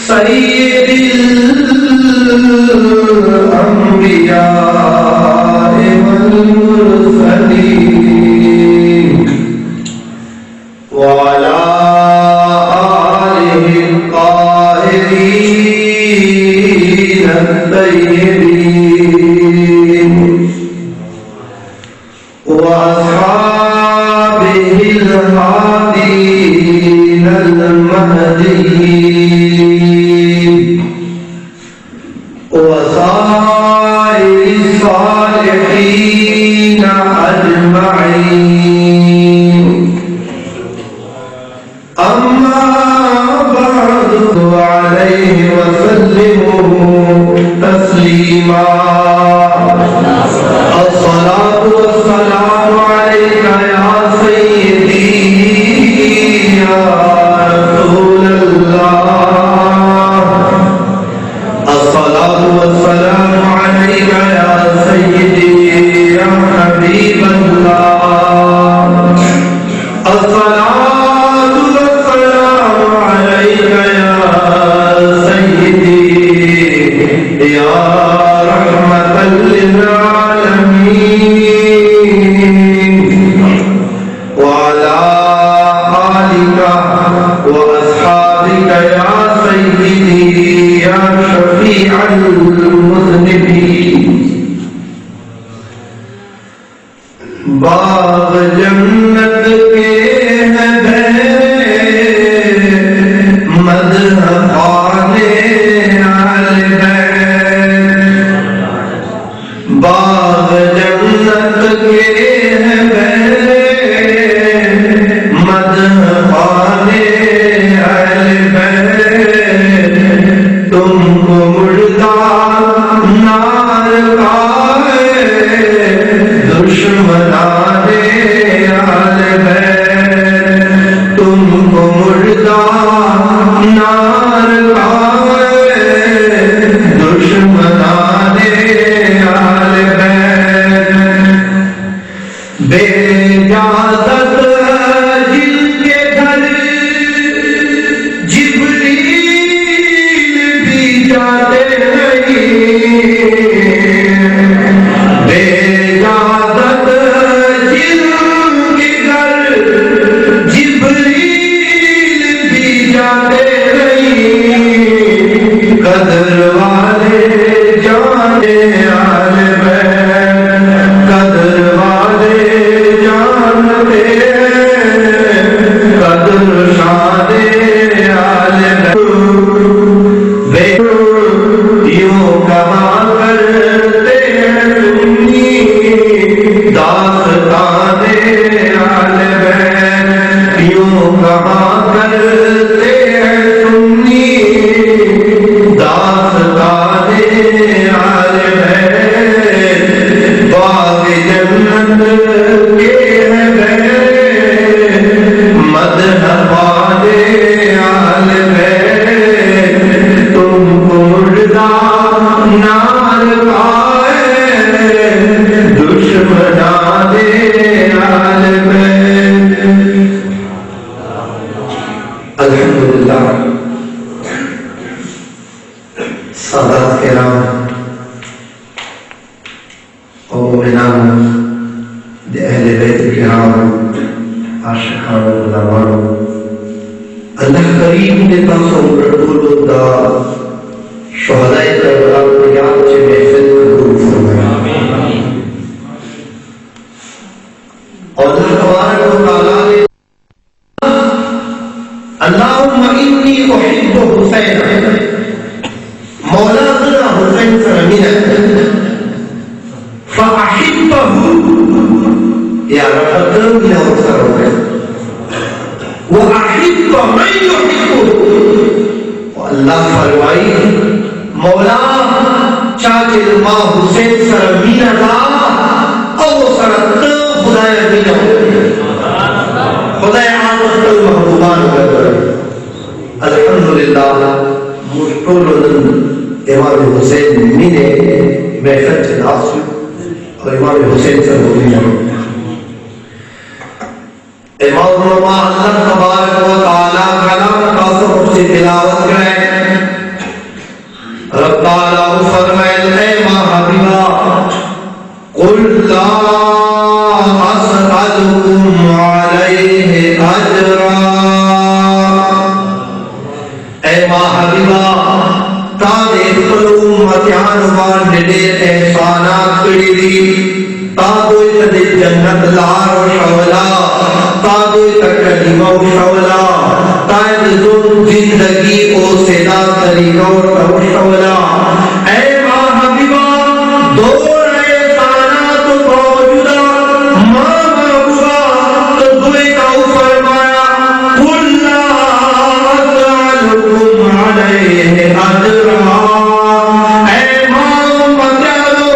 سید الانبیاء والمرسلین وعلى آلہ الطاہرین الطیبین وأصحابه الهادين المهديين وسائر الصالحين أجمعين أما بعد عليه وسلموا تسليما الصلاة والسلام عليك يا سيدي يا رسول الله الصلاة والسلام عليك يا سيدي يا حبيب الله الصلاة والسلام عليك يا سيدي يا رحمة للعالمين وعلى آلك وأصحابك يا سيدي يا شفيع المذنبين باغ جنت کے ہیں مدح خانے اہل بیت باغ جنت کے ہیں مدح خانے اہل بیت تم کو مردہ نار کا دشمنان اہل بیت تم کو مردہ نار کا دشمنان اہل بیت بے اجازت جن کے گھر جبریل بھی جاتے نہیں بے اجازت جن کے گھر جبریل بھی جاتے نہیں قدر والے جانے آل بیت قدر والے جانتے قدر شانے آل بیت یوں کہا کرتے ہیں سنی داستان آل بیت یوں کہا کرتے ہیں سنی داستان آل بیت باغ جنت کے ہیں مدح والے آل بیت تم کو مردہ نار کا دشمنان آل بیت الحمدللہ سادات کرام و مومنان اہل بیت کرام عاشقان غلامان اللہ کریم نے تاسو قبول دا شہداء کربلا کو یاد چے محفل قبول فرمایا اور اللہ تبارک و تعالی نے اللہم انی احب حسین مولا ذرا حسین سرمینہ فاحبہ یا رب یا حسین وَأَحِبَّ مَنْ يُحِبُّ اللہ فرمائی مولا چاہتے ماں حسین سر مینا دا او سر خدای مینا خدای آمد کل محبوبان کرد الحمدللہ مشکل امام حسین مینے محفل چناسو اور امام حسین سر مینا امام علماء اللہ تبارک و تعالیٰ کلام کا سب سے تلاوت کریں. رب تعالیٰ فرمائے اے ماں حبیبہ قل لا اسألکم علیہ اجرا. اے ماں حبیبہ تانے خپل امتیان باندې احسانات کړي دي. تا دوی ته جنت لار شولا، تا دوی ته کلمه شولا، تا د زندگی او سیدا طریقہ او شولا. اے ماں حبیبہ دور احسانات موجودہ ماں محبوبہ تو دوی کا فرمایا قل لا اسألکم علیہ اجرا. اے ماں مدعو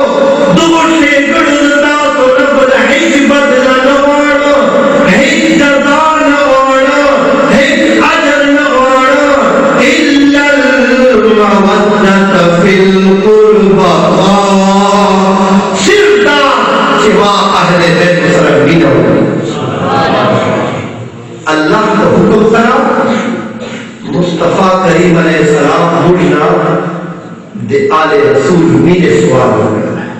دور سے گڑتا تو رب الحج بدلا نوانا حج جزا نوانا حج اجر نوانا الا المودت فی القربى. صرف سوا اہل بیت مسلم اللہ کا حکم کرا مصطفیٰ کریم علیہ السلام بڑھنا دے آل رسول میرے سوال ہو گیا ہے.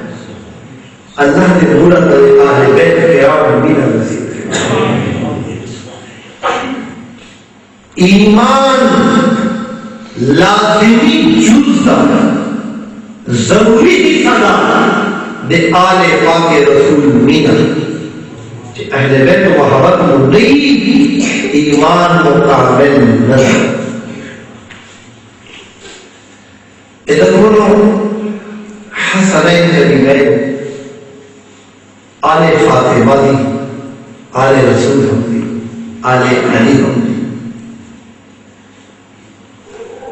اللہ نے بڑھا دے آل بیت قیام میرا نصیب کرے. ایمان لازمی جزء ضروری صدا دے آل پاک رسول مینا اہل بیت محبت مدعی ایمان مکامل نظر. ادھر حسنین کریمین آل فاطمہ دی، آل رسول ہم دی، آل علی ہم دی.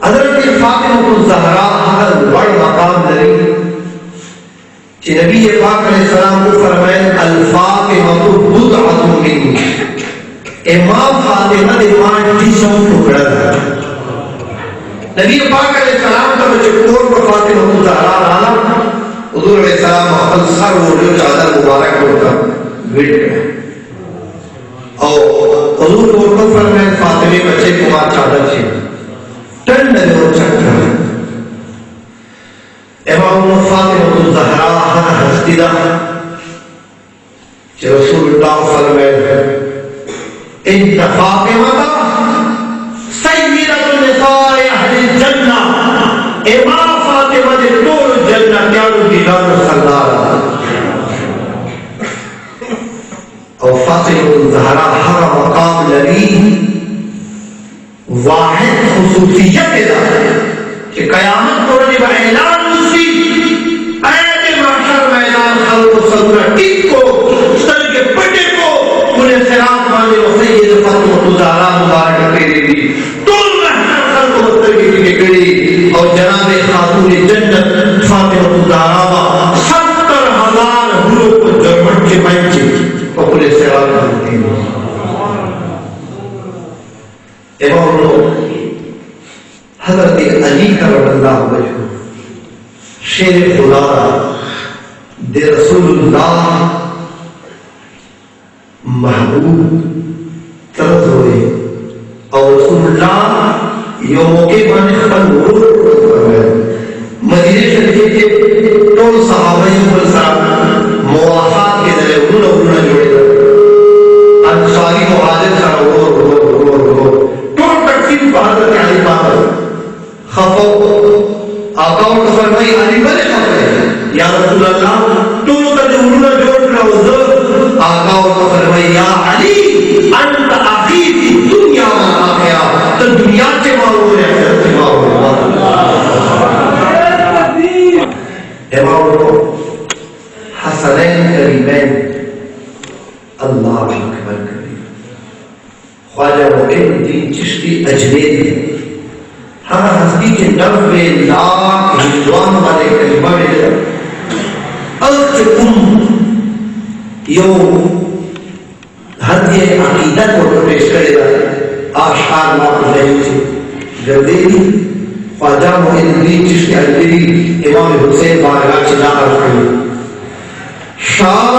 حضرت فاطمہ الزہرا ہر بڑ مقام لري کہ نبی پاک علیہ السلام کو فرمائے الفاطمہ بضعۃ منی. امام فاطمہ دے مان جسم ٹکڑا ہے. نبی پاک علیہ السلام کا بچے کور پر فاطمہ الزہرا آنا حضور علیہ السلام اپن سر اوڑھو چادر مبارک ہوتا ویٹ گئے اور حضور کو فرمائے فاطمہ بچے کو ماں چادر چھے ٹنڈ اور چکر. امام فاطمہ الزہرا ہر ہستی دا کہ رسول اللہ فرمائے انت فاطمہ سیدۃ النساء اہل الجنہ. امام فاطمہ دے طول جنہ کیانو دیدار سردار. اور فاطمہ الزہرا ہر مقام لری واحد خصوصیت دا کہ قیامت کو رجب اعلان اسی ایت محشر میدان خلق و صدر ٹک کو سر کے پٹے کو انہیں صراط مانے و سید فاطمہ الزہرا مبارک پیرے دی طول محشر خلق و صدر کی ٹکے گڑی اور جناب خاتون جنت فاطمہ الزہرا 70,000 حروف کو جرمٹ کے بنچے اور انہیں صراط مانے دی. امام حضرت علی کرم اللہ وجہ شیر خدا دے رسول اللہ محبوب طرز ہوئے اور رسول اللہ یہ موقع بانے خبر مرور فرمائے. مدینہ شریف کے ٹول صحابہ پر صاحب موافات کے ذریعے انہوں نے جوڑے دا انصاری مہاجر کا بہادر کے علی بہادر خفو آقا اور فرمائی علی بلے خفو یا رسول اللہ تو کا جو انہوں نے جوڑ رہا حضور. آقا اور فرمائی یا علی انت آخی فی دنیا میں آخیا تو دنیا کے مارو ہے احسر کے مارو امام حسنین کریمین اللہ اکبر کریم خواجہ معین الدین چشتی اجمیری ہر ہستی کے 90 لاکھ ہندوان والے کلمہ میں الچکم یو ہدیہ عقیدت کو پیش کرے گا آشار موقع رہی سے جردیری خواجہ معین الدین چشتی اجمیری امام حسین بارگاہ چلا کرتے شاہ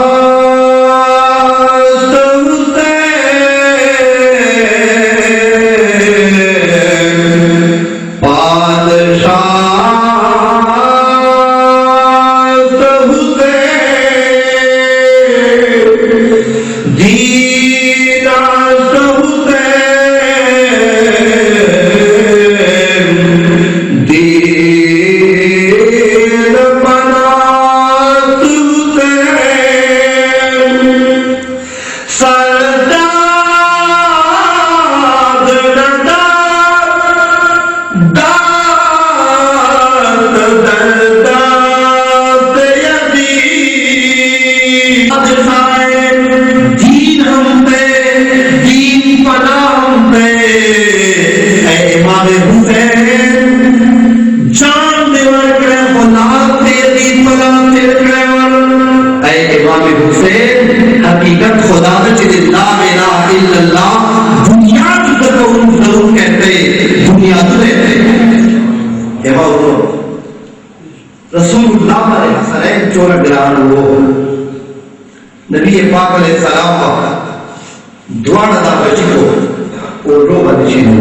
حسین حقیقت خدا چلے لا الہ الا اللہ دنیا کو ضرور کہتے دنیا تو رہتے رسول اللہ علیہ السلام چورا گران وہ نبی پاک علیہ السلام کا دوان دا بچی کو اور رو بچی کو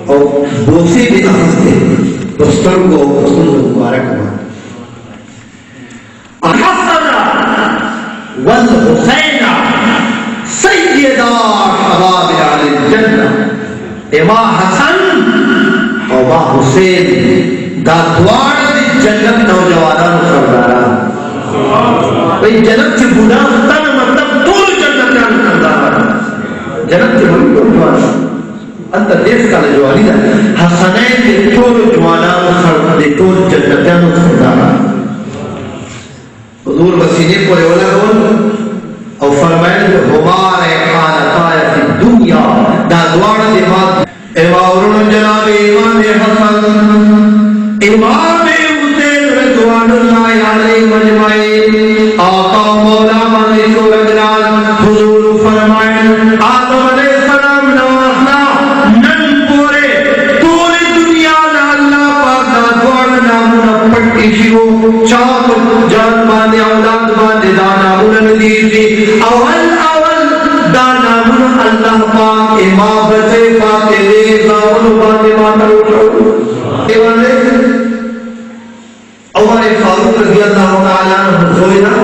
اور بوسی بھی نحستے دستر کو رسول مبارک ہوا الحسن والحسین سیدہ شباب اہل الجنہ امام حسن اور امام حسین دا دوار دی جنت نوجوانان سرداران بھئی جنت سے بنا تن مطلب طول جنت سرداران جنت سے بڑی جوانان اندر دیکھ کا جوانی دا حسنین کے طول جوانان سرداران حضور مسیحی پر اولا کون اور فرمائن ہمارے خانقائے فی دنیا دا دوار دی بات امام جناب امام حسن امام حسین رضوان اللہ علیہ مجمعین آقا مولا منصور اجلال حضور فرمائن آدم علیہ السلام نوازنا نن پورے پوری دنیا نا اللہ پاک دا دوار نامونا پٹی شروع چاپ جان باندے اولاد باندے دانا مونا ندیر دی اول دانا مونا اللہ پاک امام بچے پاتے لے زاون باندے ماتا روٹو ایوانے عمر فاروق رضی اللہ تعالیٰ عنہ زوئنا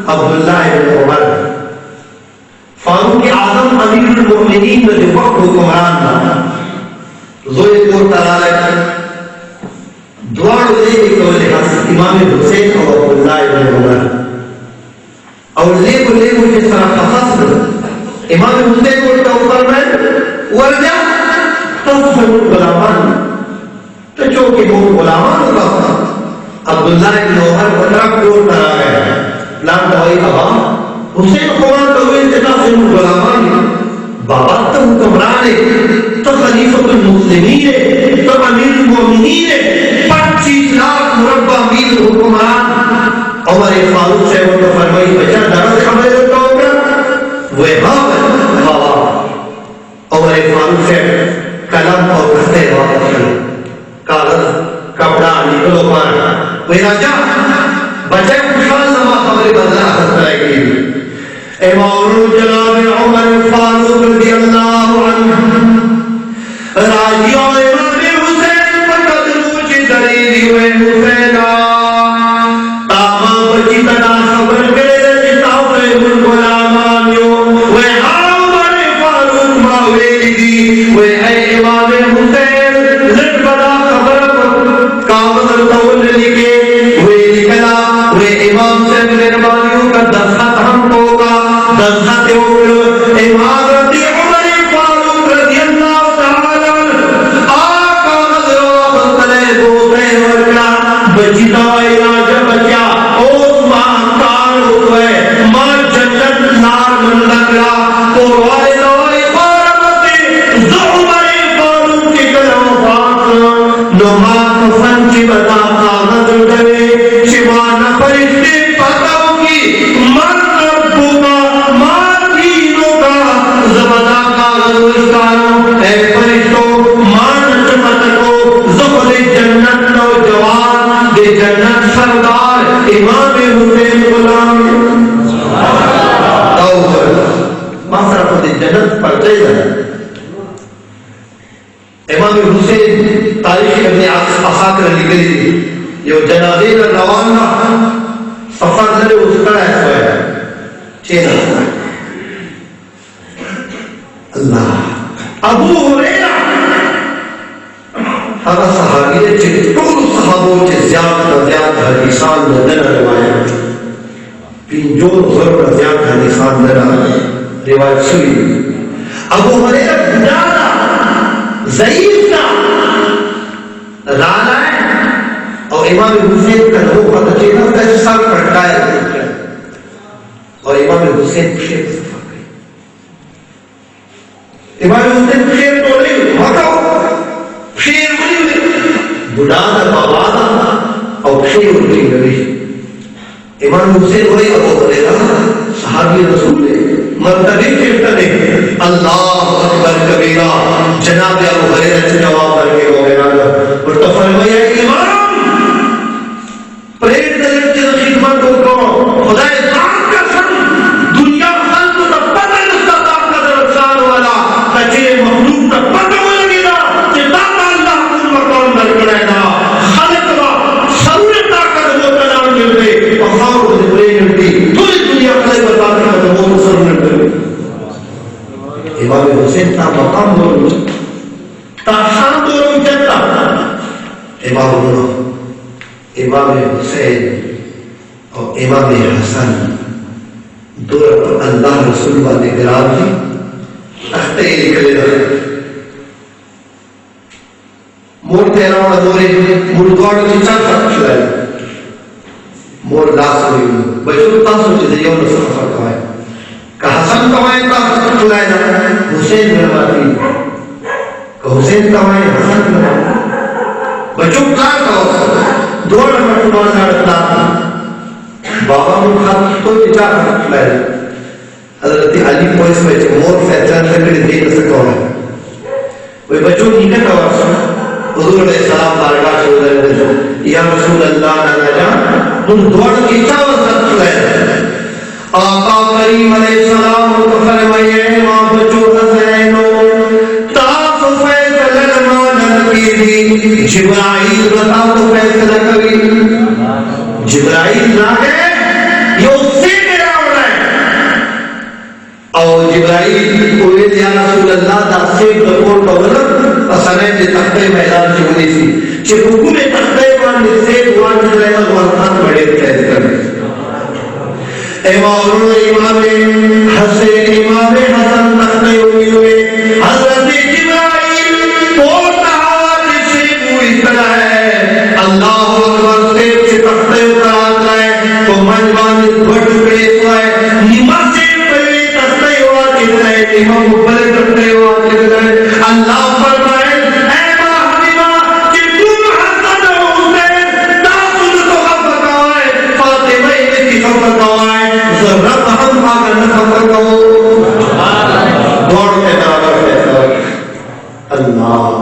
عبداللہ بن عمر فاروق اعظم امیر المؤمنین میں جو وقت حکمران تھا زوئے کو تعالیٰ دوار دے کے قول حسن امام حسین اور عبداللہ بن عمر اور لے کو جس طرح قصص امام حسین کو توفر میں ورجا تصفر غلامان تو جو کہ وہ غلامان ہوگا عبداللہ بن عمر وطرق دور ترا گئے لام دوائی ابا حسین قرآن کا ہوئے تصفر غلامان بابا تو حکمران ہے تو خلیفۃ المسلمین ہے تو امیر المؤمنین ہے 25 لاکھ مربع میل حکمران عمر فاروق سے وہ فرمائی بچہ درد خبر ہوتا ہوگا وہ بابا عمر فاروق سے قلم اور کھتے واپس کرو کاغذ کپڑا نکلو پانا وہ راجہ بچہ خوشحال نما خبر بدلا سکتا ہے کہ امام جناب عمر فاروق رضی اللہ عنہ راجیوں امام حسین پر قدروں چی دلیلی ہوئے حسینہ تاما بچی تنا خبر کرے جتا ہوئے غلامانیوں وہ عمر فاروق ماویلی دی وہ اے امام حسین لٹ بڑا خبر کاغذ تول لکھے وہ لکھلا وہ امام سے مہربانیوں کا دستخط ہم ہوگا دستخط اوپر امارت عمر فاروق رضی اللہ تعالی آقا حضرت بطلے بوتے ورکا بچتا علاج بچیا عثمان تار ہوئے ماں جنت نار من لگلا قرآن نوائے قارمت زعمر فاروق کی کلو پاک نمات فنچ بتا کاغذ ڈرے شمان فرشتے پتاو کی مرد بوگا مارتینوں کا زبدہ کاغذ اسکاروں اے فرشتوں مان چمتکو زخل جنت نوجوان دے جنت سردار امام حسین غلام توفر مصرف دے جنت پڑھتے جائے امام حسین تاریخ ابن عساکر لکھلی یہ جنازے کا روانہ سفر نرے اس کا ایسا ہے چینا اللہ ابو ہریرہ اگر صحابی نے چکتول صحابوں کے زیادہ حدیثان میں نہ روایت پینجون ضرور زیادہ حدیثان میں روایت سوئی ابو ہریرہ بجانا ضعیف کا رانا ہے اور امام حسین کا نمو پتہ چینا ہے سر پڑھائے اور امام حسین شیر صفا گئی امام حسین شیر تو نہیں ہٹاؤ شیر نہیں بڑھانا بابانا اور شیر نہیں گئی امام حسین وہی ابو ہریرہ صحابی رسول مرتبے کے ابتدے اللہ اکبر کبیرہ جناب ابو ہریرہ سے جواب کر کے اور تو فرمایا امام پریڈ دلت کی خدمت کو خدا ذات کا سن دنیا خلق کا پتہ نستا طاقت رسال والا کچے مخلوق کا پتہ لگے گا کہ داتا اللہ کو مقام در کرے گا خلق کا سور طاقت وہ کلام ملتے وخاور جبرائیل ملتی پوری دنیا خلق بتا کر وہ سر ملتے امام حسین تا مقام دور تا شان دور جتا امام حسین اور امام حسن دور پر اللہ رسول والے گرام جی تختے نکلے رہے مور تیرا والا دورے مور دوڑ کی چاک تک چلائے مور لاس ہوئی بچوں تا سوچے دے یوں نصر فرق ہوئے کہ حسن کمائے تا سوچ چلائے نا حسین مرماتی کہ حسین کمائے حسن کمائے بچوں کار کا ہوتا دوڑ مرتبان لڑکتا بابا مکھات تو جا کر لائے حضرت علی پولیس میں مور فیچان سے کڑی دیکھ سکتا ہے وہ بچوں نیکت آورسا حضور علیہ السلام بارگاہ سے ادھر دے یا رسول اللہ نانا جان ان دوڑ کی چاوز رکھ لائے آقا کریم علیہ السلام کو فرمائے ماں بچوں حسینو تاف فیصلہ مانن کی دی جبرائیل بتا تو فیصلہ کبھی جبرائیل نہ ہے یہ اس سے میرا ہو رہا ہے اور جبرائیل کوئی دیا رسول اللہ دا سے رپورٹ ہوگا اصلے سے تختے میدان سے ہوئی تھی کہ حکوم تختے وان سے وان سے وان بڑے فیصلہ کریں امام حسین امام حسن تختے ہوئے حضرت جبرائیل پورتا سے کوئی طرح ہے اللہ اکبر سے تختے اتر آتا ہے تو منجبان بھٹ پڑے سوائے نماز سے پہلے تختے ہوا کہتا ہے امام بھلے تختے ہوا کہتا ہے اللہ فرمائے اے ماں حبیبہ کہ تم حسن و حسین تاثر تو خفت آئے فاطمہ کی خفت آئے ضرورت ہم آگر نخفت ہو دوڑ کے برابر کہتا ہے اللہ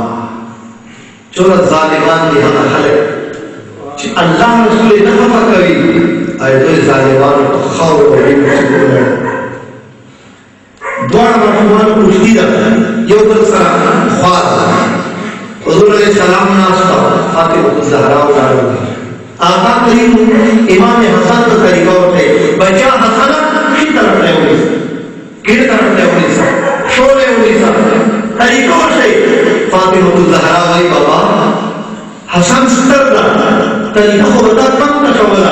چورت ظالمان کی ہم خلق اللہ رسول نخفہ کبھی آئے تو ظالمان کو خور و علم سکون ہے دوڑ مرحومان کو اجدی رکھتا ہے یہ ادھر سرا خواہ حضور علیہ السلام ناستا فاطمہ الزہراء جارو آقا کریم امام حسن کا طریقہ ہوتے بچہ حسنہ کی طرف لے ہوئی کن طرف لے ہوئی سا شورے ہوئی سا طریقہ ہوتے فاطمہ الزہراء وہی بابا حسن ستر دا طریقہ ہوتا کم نشولا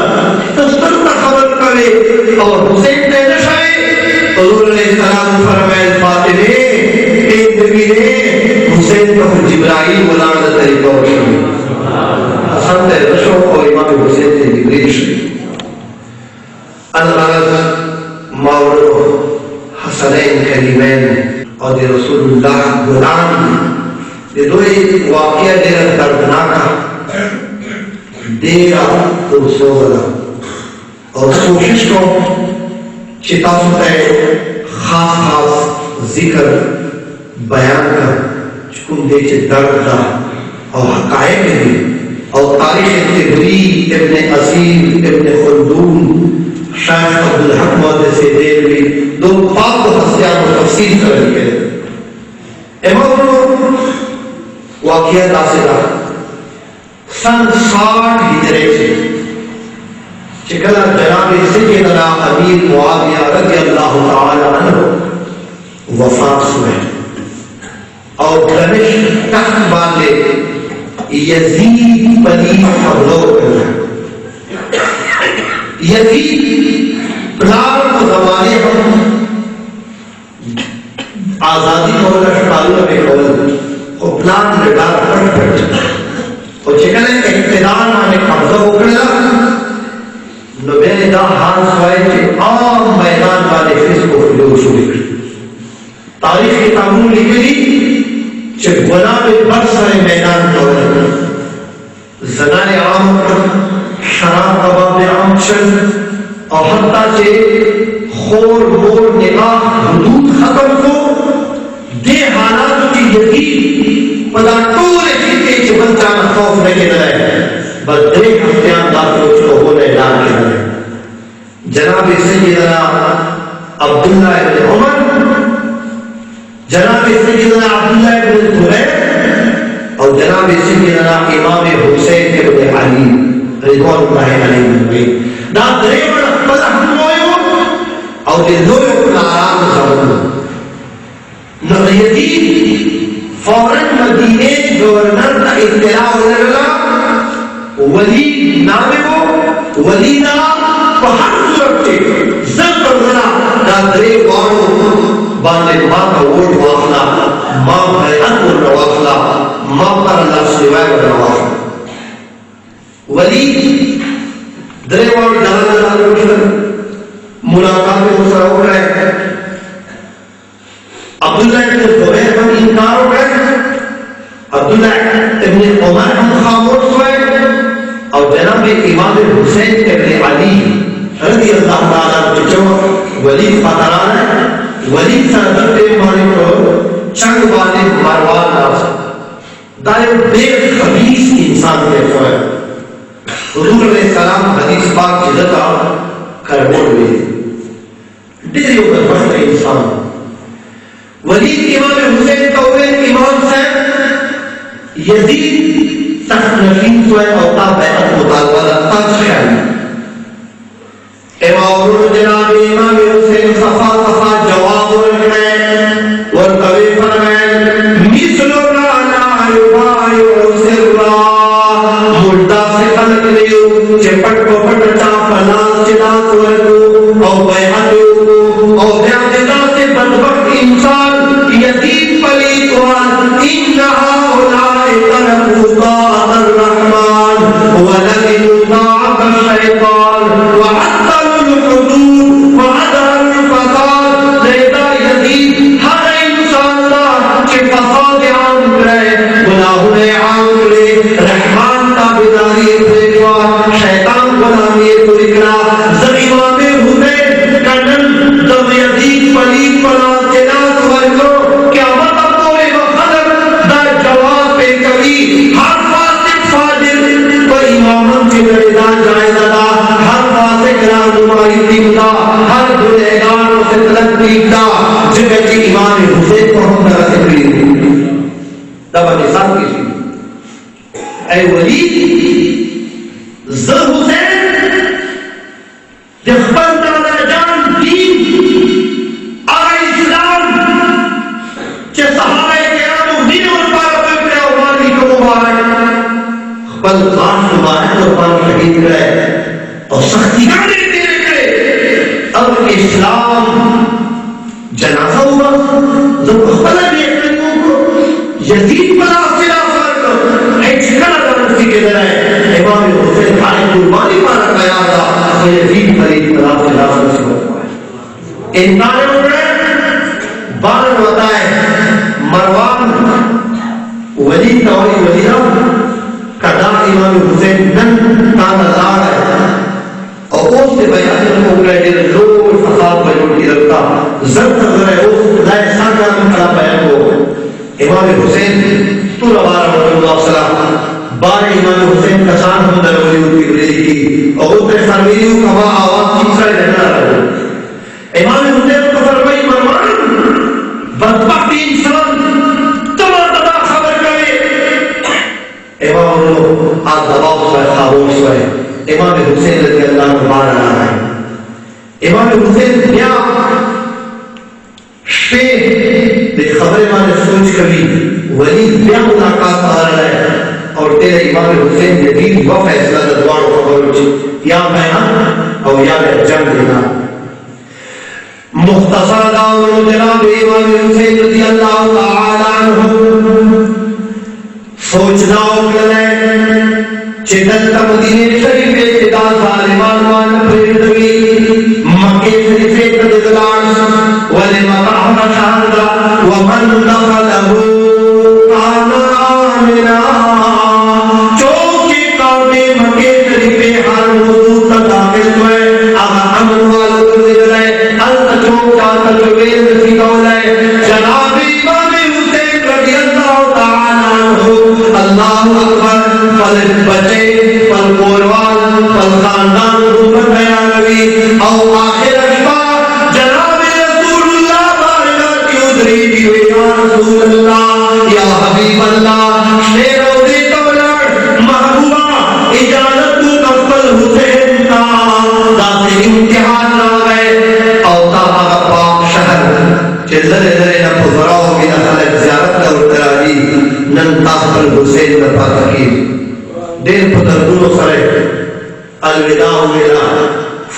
تو ستر دا خبر کرے اور حسین نے نشائے حضور علیہ السلام فرمائے فاطمہ ایک نبی نے حسین کو جبرائیل بلانا طریقہ ہوتا حسن نے رشو کو امام حسین نے جبریل شریف الغرض مورد حسنین کریمین اور دی رسول اللہ غلام یہ دو ایک واقعہ دیر دردناکا دیرا تو سو گلا اور کوشش کو چتافت خاص خاص ذکر بیان کر چکم دے چھ درد دا اور حقائق دی اور تاریخ تبری ابن عصیر ابن خلدون شیخ عبدالحق محدث سے دیر بھی دو پاک و حسیات و تفصیل کر لکھے امام واقعہ داسدہ سن 60 ہجرے سے چکلہ جناب سیدنا امیر معاویہ رضی اللہ تعالی عنہ وفات ہوئے اور دمشق تخت باندھے یزید بنی حملو کرنا یزید پلار کو زمانے ہم آزادی ہونا شکالوں میں کھول اور پلان لگار پڑھ پڑھ اور چکنے اقتدار آنے قبضہ ہو کرنا نبیل دا ہان سوائے کہ عام میدان والے فیس کو فلو شروع کر تاریخ کی تعمول لکھے دی چھے گناہ میں بڑھ سارے میدان کو رہا زنان عام کر شراب کباب عام چل اور حتیٰ کہ خور مور نکاح حدود ختم کو دے حالات کی یقین پدا ٹولے کیتے کہ بچانا خوف نہیں رہے بس دیکھ ہفتیان داتوں کو ہونے ڈال کے رہے جناب سیدنا عبداللہ ابن عمر جناب سیدنا عبداللہ ابن زبیر اور جناب سیدنا امام حسین ابن علی رضوان اللہ علیہ دا دریوڑ اپنا ہموئیو اور دلوئیو اپنا آرام سمجھو نقیدی فوراً مدینے گورنر تا اطلاع لگا ولید نامے کو ولیدہ پہر صورت کے زد کرنا دا دریوڑو باندے ماں کا ووٹ واخلا ماں بھائیت کو نواخلا ماں پر اللہ سوائے کو نواخلا ولید دریوار جانا جانا روشن ملاقات میں مسئلہ ہو رہا ہے عبداللہ ابن زبیر پر انکار ہو رہا ہے عبداللہ ابن عمر ہم خاموش ہوئے اور جناب امام حسین ابن علی رضی اللہ تعالیٰ جو ولید خاطران ہے ولید سردر پہ مانے کو چنگ والے مروان ناس دائر بے خبیث انسان کے ہوئے حضور علیہ السلام حدیث پاک کی ذکا کربوڑ ہوئے دیریوں کا بخت انسان ولید امام حسین قوین امام صاحب یزید تخت نشین سوئے اوتا بیعت مطالبہ لگتا خیال امام جناب امام حسین صفا صفا جواب رکھنے ورطوی فرمائن مثلنا لا یبایع سرا مردہ سے خلق لیو چپٹ کو پٹا پلاس چلاس ورکو او بیعتو او بیعتنا سے بدبخت انسان یزید پلیتوان انہا اولائی ترکو طاعت الرحمن ولکن طاعت الشیطان وعطل الحدود وعدل الفساد لیتا یزید ہر انسان دا کہ فساد عام کرے گناہوں عام کرے رحمان کا بیداری پریجوار شیطان غلامی کو لکھنا زریمہ میں ہوتے کنن دم یزید پلید پلا جنات ورکو کیا مطلب پورے وقت دا جواب پہ کبھی ہر فاسق فاجر و امامن سے گردان جائے دا ہر فاسق رہنمائی دیتا ہر گنہگار سے طلب دیتا جنہیں کہ امام حسین کو ہم طرح سے پڑی تب نصاب کسی اے ولید زر حسین جخبر دادا جان دین آئی اسلام چہ صحابہ کرام دین مبارک پہ اوانی کو مبارک بل خان مبارک قربان شہید کرے اور سختی کرنے دے کرے اب اسلام جنازہ ہوا جب خبر بھی یزید بلا خلاف ورکر ایک شکل کرنسی کے ذرائع امام حسین خالی قربانی مارا گیا تھا تو یزید خلید بلا خلاف ورکر ہوا ہے انتانے ہو رہے بارن بتائے مروان ولید توری ولیدہ قدار امام حسین نن تانا دار ہے اور اس سے بیان کو گئے دے لوگ فساد بیان کی رکھتا زرد نظر ہے اس دائے ساکر میں کھڑا بیان کو امام حسین تو ربارہ رحمت اللہ صلی اللہ علیہ وسلم بار امام حسین کسان ہم در ولیود کی بریلی کی اور اس نے فرمیلیوں کما آواز کی سائے رہنا رہا امام حسین کو فرمائی مروان بدبخت انسان تمہارا خبر کرے امام انہوں آج دباؤ سوائے خاموش سوائے امام حسین رضی اللہ عنہ بار رہا ہے امام حسین بیا شپے دے خبر مانے سوچ کبھی ولید بیا ملاقات آ رہا ہے اور تیرے امام حسین جدید و فیصلہ دروار خبر ہوچی یا میں اور یا میں جنگ دینا مختصر داور جناب امام حسین رضی اللہ تعالی عنہ سوچنا اکلے چیتن کا مدینہ شریف ابتدا ظالمان وان پریدوی مکہ شریف ابتدار ولمطعم شہدہ ومن دخلہو کان آمنا چونکہ قوم مکہ شریف ہر موضوع کا داخل ہوئے اگر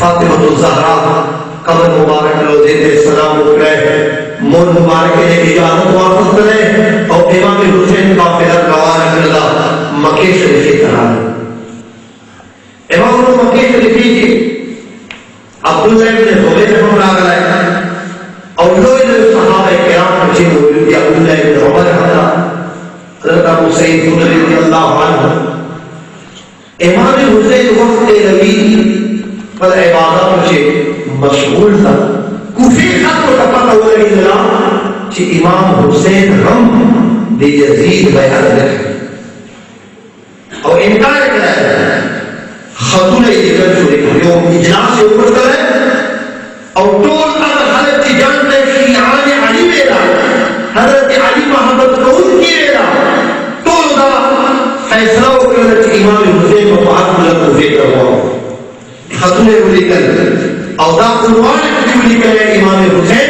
فاطمہ الزہرا قبر مبارک لو دیتے سلام اکرے مول مبارک نے اجازت واپس کرے اور امام حسین کا پہر روان کردہ مکہ شریف طرح امام مکہ شریف کی عبداللہ بن زبیر ہم راگ لائے اور لوگ صحابہ کرام بچے موجود یا عبداللہ بن عمر حضرت ابو سعید خدری رضی اللہ عنہ امام حسین وقت نبی پر عبادت بچے مشغول تھا کوفی خط کو پتہ ہوا نہیں کہ امام حسین ہم دی یزید بیعت کرے اور انکار کرے خطون ذکر جو لکھو اجلاس سے اوپر کرے اور ٹول اگر حضرت جانتے شیعان علی ویلا حضرت علی محمد قول کی ویلا ٹول دا فیصلہ کرنے کہ امام حسین کو بات ملک کو فکر ہوا خطون ذکر اور دا قرآن کتب لکھا ہے امام حسین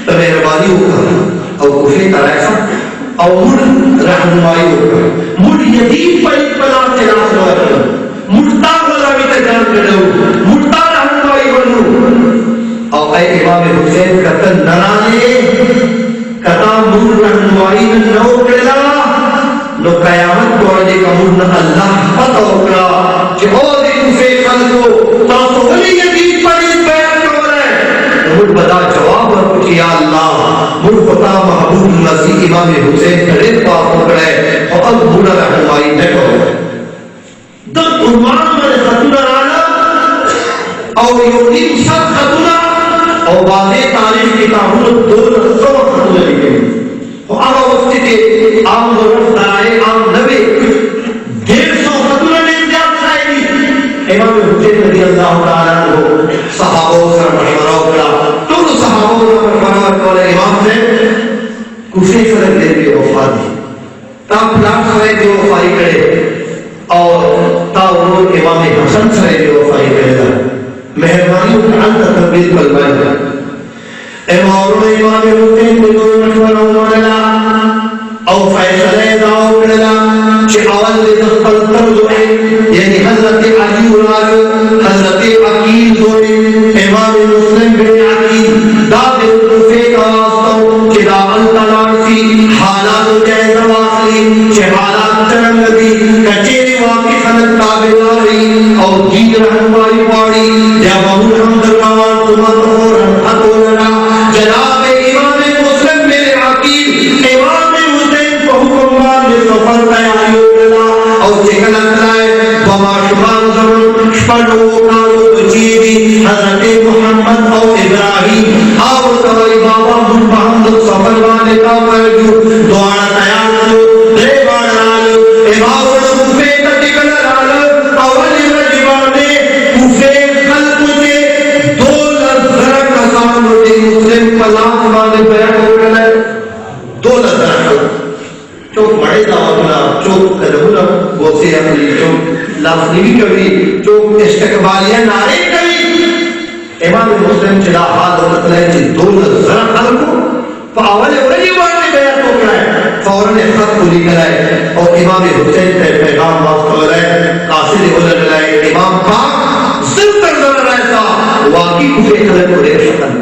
تو مہربانی ہوگا اور کفی طرح اور مر رہنمائی ہوگا مر یزید پر اطلاع سے ناصر ہوگا مڑتا والا بھی تجان کرو مڑتا رہنمائی بنو اور اے امام حسین قتل نرانے قطع مر رہنمائی نو کرلا نو قیامت کو عجے کا مرن اللہ پتہ ہوگا کہ او دی کفی خلقو تاسو ولی یزید پر اس بیان کرو رہے مجھ بدا جواب اور یا اللہ مجھ بتا محبوب مسیح امام حسین کرے پاک پکڑے اور اب بھولا رہنمائی نہ کرو دل قربان میں خطونہ رانا اور یوٹیم سب خطونہ اور واضح تاریخ کی تعمل دو رسو خطونہ لکھے اور اب وقت کے عام ضرورت آئے عام نبی 150 خطونہ نے انجام کھائے گی امام حسین رضی اللہ تعالیٰ کو صحابوں سے مشورہ کرا تو صحابوں سے مشورہ کرا امام سے کفی فرق دے کے وفا دی تا پلاک سوئے کے وفائی کرے اور تا انہوں امام حسن سوئے کے وفائی کرے دا مہربانی انت تقبیل بلوائی دا امام حسین کو دو مشورہ کرلا اور فیصلے داؤ کرلا کہ اول دستل تردوئے یعنی حضرت علی ورال حضرت عقیل دوئے امام مسلم بن عقیل داد الکفے کا واسطوں کہ دا التلارسی حالات جیسا واصلی کہ حالات چرم دی کچھے واقعی خلق تابداری اور جید رہنمائی پاڑی یا بہت حمد روان تمہت اور رنحت ہو لنا جناب امام مسلم بن عقیل امام حسین کو حکمران نے سفر تیاری ہو لنا اور چکن اکلائے وما شمان زمن شپنو کانو بچیدی حضرت محمد اور ابراہیم آو توائی بابا من محمد سفر وانے کا پہجو دوارا تیار جو دے بارال امام کفے کا ٹکل رال اولی رجوانے کفے خلق سے 2,000 کسان ہوتے مسلم پلاک وانے بیان ہو گئے 2,000 چوک بڑے دعوتنا چوک کدھونا گوسے اپنی چوک لفظی کبھی چوک استقبالیہ نارے کبھی امام مسلم چلا حال حضرت لے چی 2,000 خلقو فاولے ولی وانے بیان ہو گئے فوراں خط کو لکھ لائے اور امام حسین تے پیغام واسطہ لائے قاصد عذر لائے امام پاک ضد کر در رہے تھا واقعی کفے خلق کو دیر شکن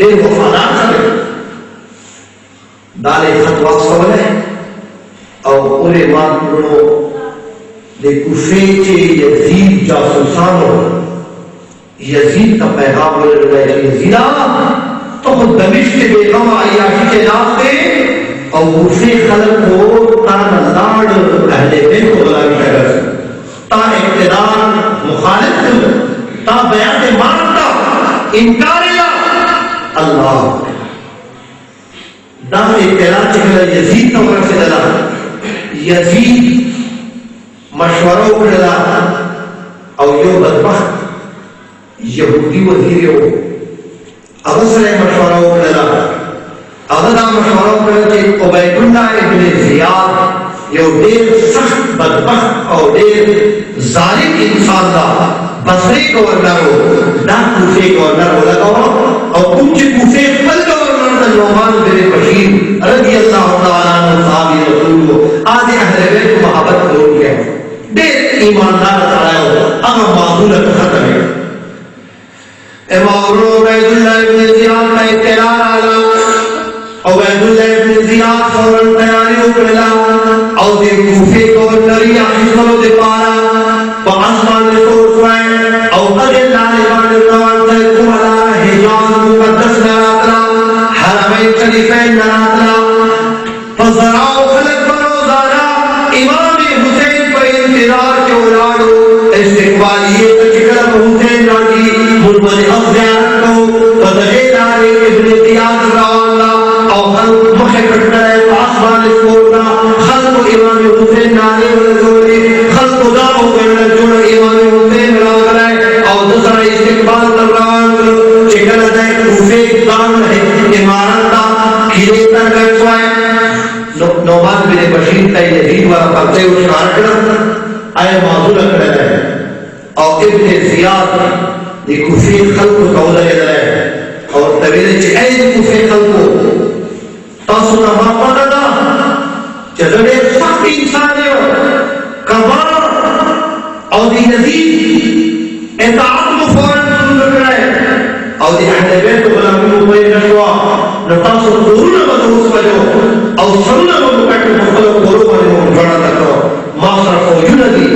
دیر وفادار کرے دالے خط واسطہ لائے اور پورے مات پڑھو دے کفے چے یزید جاسوسانو یزید کا پیغام عذر لائے یزیدہ تو خود دمشق کے بیغم عیاشی کے ناستے اور کفی خلق کو تا نزاڑ اہل بیت کو بلا بھی شکر تا اقتدار مخالف تا بیعت مانتا انکار اللہ دا اطلاع چکل یزید تو کر سے دلا یزید مشورہ کرلا اور یو بدبخت یہودی وزیر ہو اغسر مشورہ کرلا اغدا مشورہ کرلا کہ عبید اللہ ابن زیاد یہ دیر سخت بدبخت اور دیر ظالم انسان دا بصری گورنر ہو دا کوفے گورنر ہو لگا ہو اور کچھ کوفے پل گورنر دا نعمان بن بشیر رضی اللہ تعالیٰ عنہ صحابی رسول کو آدھے اہل بیت کو محبت ہو گیا دیر ایماندار تعالیٰ ہو اگر معذورت ختم ہے امام عبید اللہ ابن زیاد کا اطلاع آلا. عبید اللہ ابن زیاد فوراً تیاری اکڑلا اور دے کوفے گورنری احسنو دے پارا وعثمان رسول فائن اور قدر لالبان الروان تلکو علا حجاز مقدس نراتنا حرمین شریفین نراتنا فضراؤ خلق بروزانا امام حسین پر انتظار کے اولادو استقبالیے تجکر حسین راجی ملمن افزیارت کو فضغیدار ابن زیاد رواننا اور خلق مخبر کرے آسمان اسکورنا خلق امام حسین نانے ولدولی خلق داؤ کرنے جوڑ امام حسین راگرے اور دوسرا استقبال کر روان کرو چکر دے کوفے دان ہے امارت دا کھلے تر گئے نومان بن بشیر کا یزید والا پرتے اشار کرنا آئے معذور کرنے رہے اور ابن زیاد دی کوفی خلق قولہ رہے اور طویلے چی اے کوفی خلقو تاسو نمام پانا جدر ایک سخت انسانی ہو کبار اور دی یزید اطاعت مفورن سنر کرے اور دی اہل بیت غلامی مبین نشوا نتاسو قرون مدروس بجو اور سننا مبکت مخلق قرون مدروس جوڑا تکو ماصر فوجون دی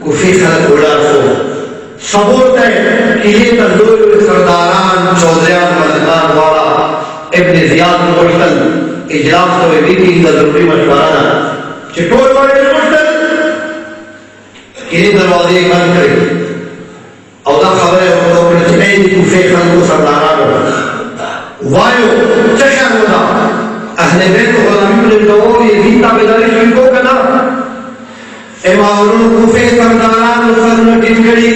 کفی خلق اڑا سو صبور تے کیلے تردور سرداران چودریان مردان والا ابن زیاد مشتل اجلاس کو بیٹی کا ضروری مشورانا چٹور والے مشتل کیلے دروازے بند کرے اور دا خبر ہے وہ اپنے چکے دی کفی خلق سرداران وایو چشن ہونا اہل بیت غلامی پر لوگوں یہ دیتا بیداری شوئی کو کنا امام کوفے سرداران سرن ٹکڑی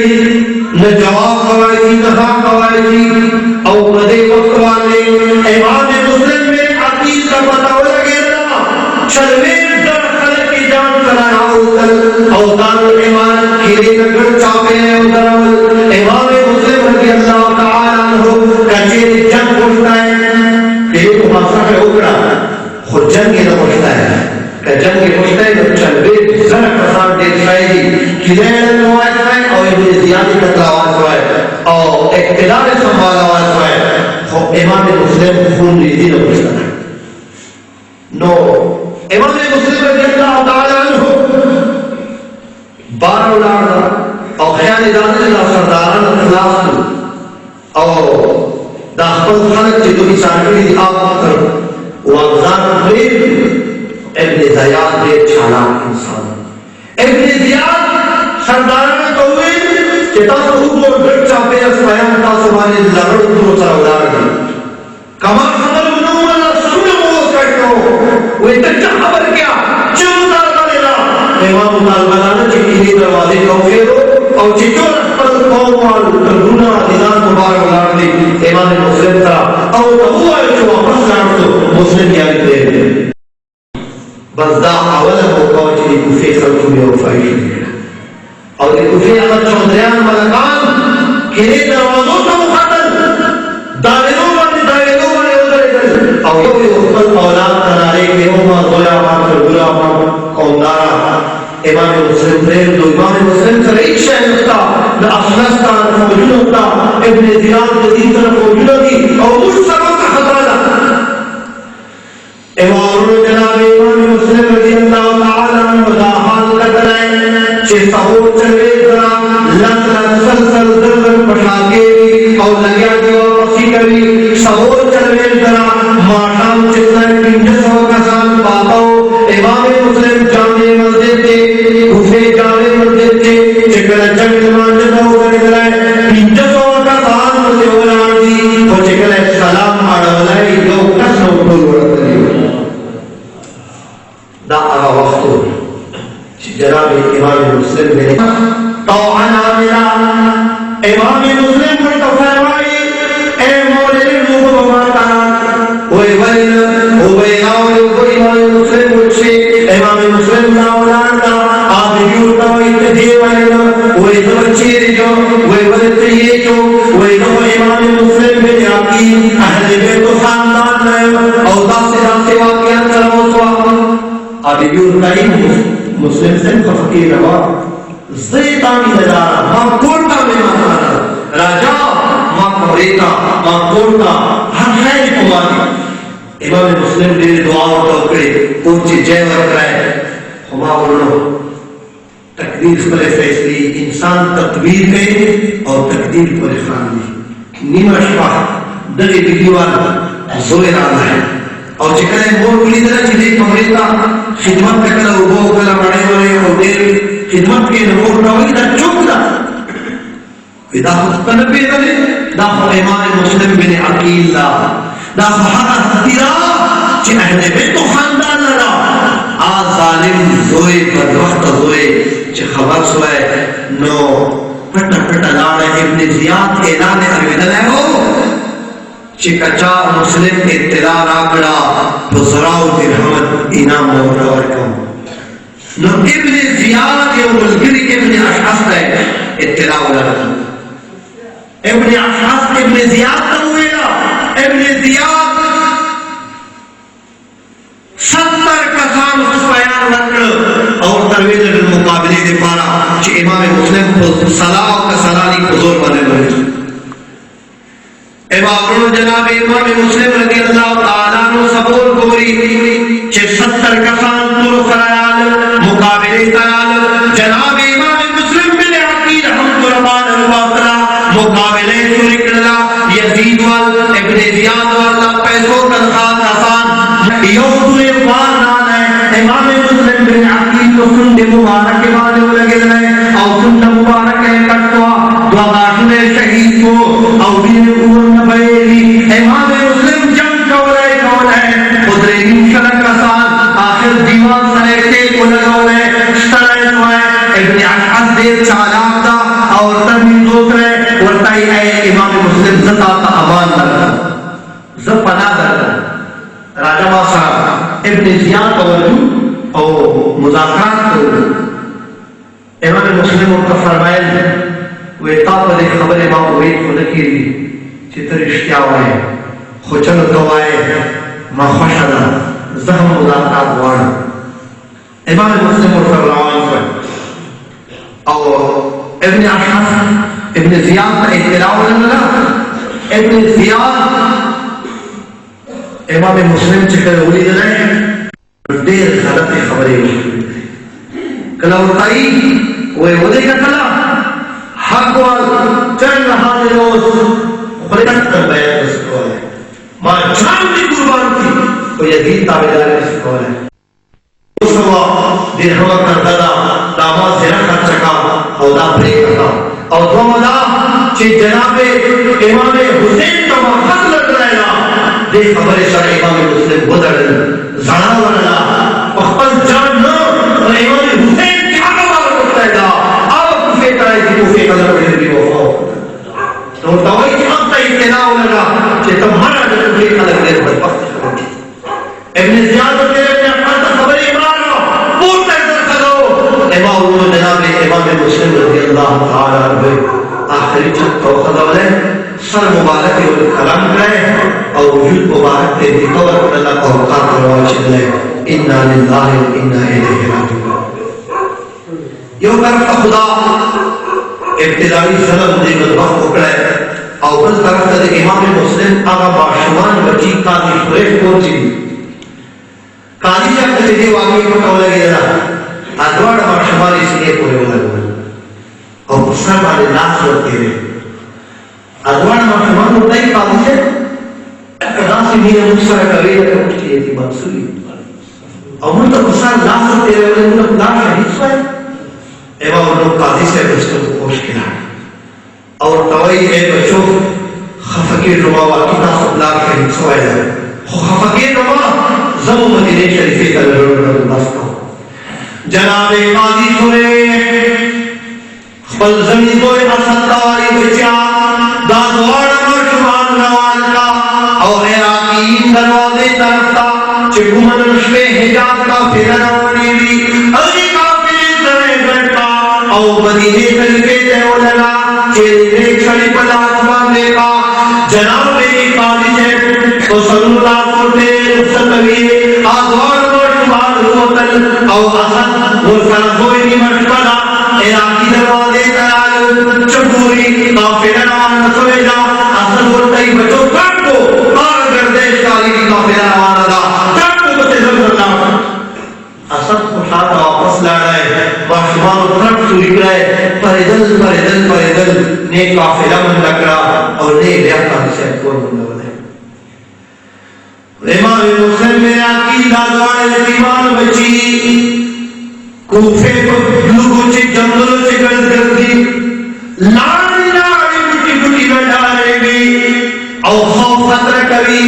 نہ جواب قوائی تھی نہ ہاں قوائی تھی او مدے وقت والے امام مسلم میں عقید کا پتہ لگے رہا چلویر در خلق کی جان کرایا اوتل او دار الایمان کھیلے نگر چاپے ہیں ادھر امام مسلم رضی اللہ تعالیٰ عنہ کچھے جنگ پوچھتا ہے کہ یہ ماسا پہ اکڑا خود جنگ یہ نہ پوچھتا ہے کہ جنگ یہ پوچھتا ہے کہ چلویر زرق پسان دیکھ رہے گی کلین نوائد ہے اور ابن زیادی قتل آواز ہوئے اور اقتدار سنبھال آواز ہوئے امام مسلم خون ریزی نہ پوچھتا ہے نو امام مسلم رضی اللہ تعالیٰ عنہ بار اولاد اور خیال ادارت اللہ سرداران اخلاص اور داخل خلق چیزوں کی سارکلی دی آپ کر وانزان خلیل ابن زیاد دے چھالاک انسان ابن زیاد سرداران قوی کہ تاسو اوپر گھٹ چاپے اس پیام تاسو مانے لڑڑ دو سر اولار دی کما خبر بنو والا سن موز کرتو وہ اتجا خبر کیا چون دارتا لینا امام طالبانانا چکی دروازے کوفے ہو اور چکو رکھل قوم وال رونا نظام مبارک اولار دی امام مسلم ترا اور تبو آئے جو واپس لڑتو مسلم یاد دے بس دا اولا موقع چلی کفی خلقوں میں وفائی شدید اور یہ کفی اگر چودریان ملکان کنے دروازوں کا مخاطر دائروں والے ادھر اور یہ اخبر اولاد تنارے کے ہوما دویا مانکر گلا مانکر قومدارا امام مسلم پریم دو امام مسلم سر ایک شہر ہوتا نہ افغانستان موجود ہوتا ابن زیاد جدید طرف موجود ہوتی اور اس سبب کا خطرہ امام جناب امام مسلم رضی اللہ تعالیٰ عنہ دا حال لگ رہے چھے سہور چلے ذرا لگ سلسل درگر پٹھاکے اور لگیا دیوا پسی کبھی سہور چلے ذرا ماشام چکلن پنجسوں کا سال پاتاو امام مسلم جامع مسجد تے کفے جامع مسجد تے چکل جنگ مانجدہ ہو رہے پنجسوں کا سال مسجد ہو رہی وہ چکل سلام آڑولائی دو کس نوٹو ورد دا آغا وقتو جناب امام مسلم نے توعن عاملہ امام مسلم پر تو فرمائی اے مولی روح بمارکان وی ولن وبیناوی وی امام مسلم بچے امام مسلم ناولان دا آبیور دوئی تدیے ولن وی دو بچیر جو وی ولن تیئے جو وی دو امام مسلم بن عقیم اہل بیت و خاندان نئے اور دا سے واقعات کرو سوا آبیور کریم مسلم سے فقیر روا زیتانی نظارہ ماں کورتا میں مانا راجا ماں دیتا ماں کوڑتا ہر خیر کمانی امام مسلم دیر دعا ٹوکڑے کوچی جے ورکرائے ہما بولو تقدیر پر فیصلی انسان تدبیر گئے اور تقدیر پر خاندی نیمہ شپاہ دلی بیدیوان زوئے رانا ہے اور چکلے مور کلی درہ چیزیں کمریتا خدمت کلا ابو کلا بڑے ہوئے اور دیر خدمت کے نمور نوی دا چک دا دا خود نبی دلے دا خود امام مسلم بن عقیل دا خواہا حتیرہ چی اہل بیتو خاندان لڑا آج ظالم زوئے بدوخت زوئے چی خبر سوئے نو پٹا پٹا لاڑے ابن زیاد اعلان ارویدن ہے ہو چی کچا مسلم اطلاع راکڑا بزراؤ درہمت انام مورور کم نو ابن زیاد یہ ملگری ابن اشعص ہے اطلاع راکڑا ابن اشعص ابن زیاد تنویلا ابن زیاد 70 کسان خسویان رکڑ اور ترویج المقابلے دے پارا چی امام مسلم کو صلاح کا صلاحی حضور بنے ہوئے امام جناب امام مسلم رضی اللہ تعالیٰ عنہ سبور گوری چی 70 کسان تر خیال مقابلے تیال جناب امام مسلم بن عقیل رحمت ربان الواطرہ مقابلے سرکڑا یزید وال ابن زیاد والا پیسوں تنخواہ آسان یوزوے وارنان ہے امام مسلم بن عقیل کو سند مبارک والے لگے رہے اور سند مبارک ہے کٹوا دعا گاشنے شہید کو اور دین امور نبیلی امام مسلم جنگ کول ہے خدرین شرک کا ساتھ آخر دیوان سلیٹے کو لگاؤ ہے شترائے تو ہے ابن اشعث دیر چالاک دا اور ترمین دوسرے ورطائی اے امام مسلم زتا تا امان لگا زپنا لگا راجہ ماسا ابن زیاد توجہ اور مذاکرات کو امام مسلم کا فرمائل وہ اتاب دے خبر امام وید کو لکی چتر اشتیاء ہوئے خوچن دوائے ما خوشنا زہم مذاکرات وارا امام مسلم فرمائل کو اور ابن اشعث ابن زیاد کا اطلاع لگا ابن زیاد امام مسلم چکر اولی دلائے دیر غلط خبریں کلا ورطائی وہ دے کا کلا حق وال چند حاضر روز خلقت کر بیت اس کو ہے ماں جان کی قربان کی وہ یزید تابدار اس کو ہے اس وقت درہمہ کر دادا داما زیرہ کر چکا اور دا بریک کرتا اور دو مدہ چی جناب امام حسین کا وقت لگ رہے گا دے خبر سر امام مسلم بدر زڑا ورلا وقت جان نو اور امام حسین کیا قبار کرتا ہے گا اب کفے کرائے تھی کفے قدر پڑھے بھی وہ تو دوائی اب تا اطلاع لگا کہ تمہارا جو کفے قدر دیر بدبخت ابن زیاد و تیرے اپنے اپنا خبر امام رو پورتا ادھر کرو امام جناب امام مسلم رضی اللہ تعالیٰ عنہ آخری چھت تو خدولے سر مبارک اور کلام کرے اور وجود مبارک تے دیتور اللہ کو اوقات کروا چلے انا للہ انا الیہ راجعون یوں کرتا خدا ابتدائی ظلم دے بدبخت پکڑے اول طرف تے امام مسلم آغا باشمان بچی قاضی فریش پہنچی قاضی جب تلیدی واقعی کو کہو لگے رہا ادوار باشمان اس لیے پورے ہو لگے اور سر والے لاکھ ہوتے ہیں ادوار باشمان ہوتا ہی قاضی سے ادا سے میرے مقصر کبھی رکھا اٹھتی ہے تھی منصوری اور ان تو قصار لاکھ ہوتے ہیں ان تو لاکھ شہید سوائے ایوہ انہوں قاضی سے بچوں کو پوش کیا اور توائی اے بچوں خفقی رما واقعی تاثب لاکھ شہید سوائے خفقی رما زمو مدینہ شریفی کا لڑھر بستا جناب قاضی سنے خبل زمین کوئی اسد داری بچیا دادوار مرشمان روان کا اور عراقین دروازے طرفتا چکمن رشوے حجاب کا پھرنوانی بھی اگلی کافی سرے بیٹھا اور مدینے تلکے تیو لگا چیزے چھڑی پلاس باندے کا جناب میری قاضی سے تو صلی اللہ کرتے رخصتوی آدوار مرشمان روتل اور اسد مرسلسوئی نی مرشمنا عراقی دروازے تیال چکوری کافی نوان سویجا اسد بچوں کٹ کو مار گردش کاری کی قافلہ روانہ تھا، کٹ کو بچے زمزم اسد اٹھاتا واپس لا رہا ہے، معصومان کٹ تو لکھ رہا ہے پیدل پیدل پیدل نے قافلہ من لگ رہا اور نے ریاتا سے کون بندہ ہے امام مسلم میں عقیدہ دوڑے یتیمان بچی کوفے کو لوگوں سے جنگلوں سے گرد کرتی لاڑی لاڑی مٹی مٹی میں ڈالے گی اور خوف خطرہ کبھی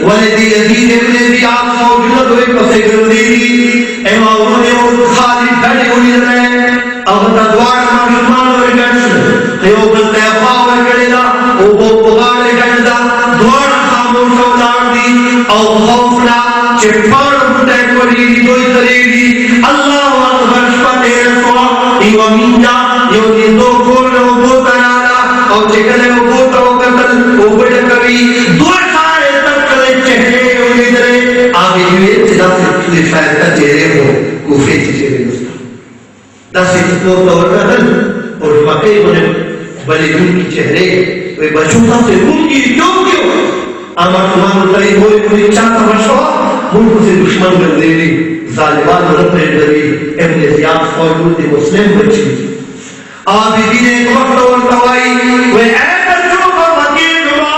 ولدی یزید ابن زیاد موجود ہوئے پسے گردی دی امام انہوں نے وہ خالی بھڑے ہوئی رہے اور تدوار معلومان اور گنس قیو بلتے افاور کرے دا وہ پگاڑے گنس دا دوار خاموش و دار دی اور خوفنا چپار بھٹے پڑی دی دوئی تریدی اللہ اکبر شپتے رسوا ایو منجا یو دی دو کھولنے و بوتا نالا اور چکلے و بوتا و قتل و بڑے کبھی دوار سارے تک کلے چہرے ہوئی درے آگے جوئے چدا سے تلی شاید کا چہرے ہو کوفے چہرے دوستا دس اتپور دور قتل اور مکے بنے بلے دن کی چہرے وہ بچوں سے روم کی کیوں اما تمام تری ہوئے کوئی چاہتا بشوا ملک سے دشمن کر دے لی ظالمان رفع دری ابن زیاد فوجود مسلم بچی آبی دین ایک وقت اور توائی وہ ایتا شوق مکین دعا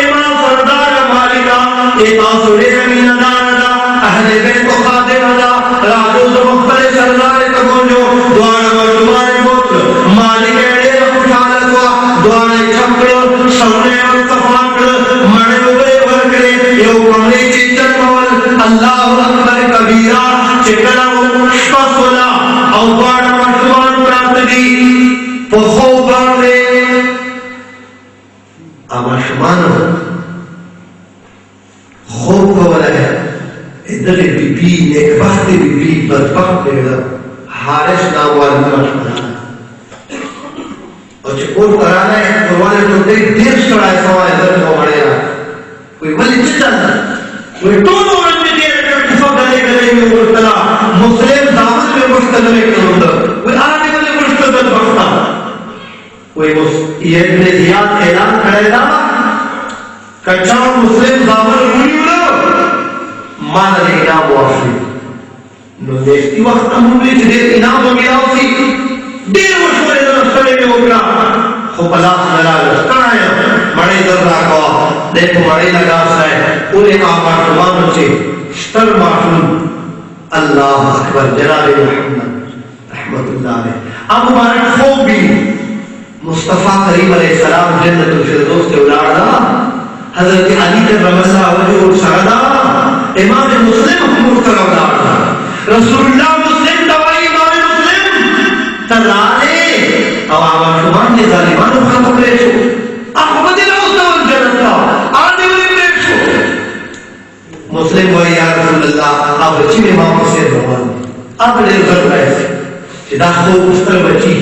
امام سردار مالکہ ایتا سوڑے زمین داردا اہل بیت و خادم دا راجوز مختلف سردار کمونجو دوارا مجموعہ موت مالک ایڑے خوشحال دعا دوارا چھپڑ سونے اور صفاقڑ مڑے ہوئے ورکڑے یو کمرے چیچن مول اللہ اکبر کبیرہ چکڑا مشکا سولا او دوارا مجموعہ پراپت دی خوب باندے اما شمانو خوب کو بلا ہے ادھر بی بی ایک بات بی بی بدبخت دیگا حارش نام والی مشمانا اور چکور کرانا ہے قرآن تو دیکھ دیر سڑا ہے سوا ادھر کو بڑے رہا کوئی ولی چچانا کوئی دونوں رنجی دیر کر کفا گلے گلے میں مرتلا مسلم دامن میں مشتدر ایک نمتر کوئی آنے والے مشتدر بختا کوئی ابن زیاد اعلان کرے گا کچھاؤ مسلم دامن روڑی اڑا مانا دے انام وافری نو دیکھتی وقت امولی چھ دیر انام ہو گیا اسی دیر مشورے در سڑے میں ہوگا خو پلاس نرا لسکر آیا مڑے در راکوا دیکھو مڑے لگا سائے انہیں آقا شمانو چھے شتر معشون اللہ اکبر جناب محمد رحمت اللہ علیہ اب مبارک خوب بھی مصطفیٰ کریم علیہ السلام جنت الفردوس سے اولاد حضرت علی کرم اللہ وجہ سعدا امام مسلم حکومت کر اولاد رسول اللہ مسلم دوائی امام مسلم تلانے او آمان شمان نے ظالمان خطب لے شو احمد الوزن جنت کا آنے ولی لے شو مسلم وی یا رسول اللہ اب بچی میں امام مسلم روان اب لے ذر رہے سے چدا خوب استر بچی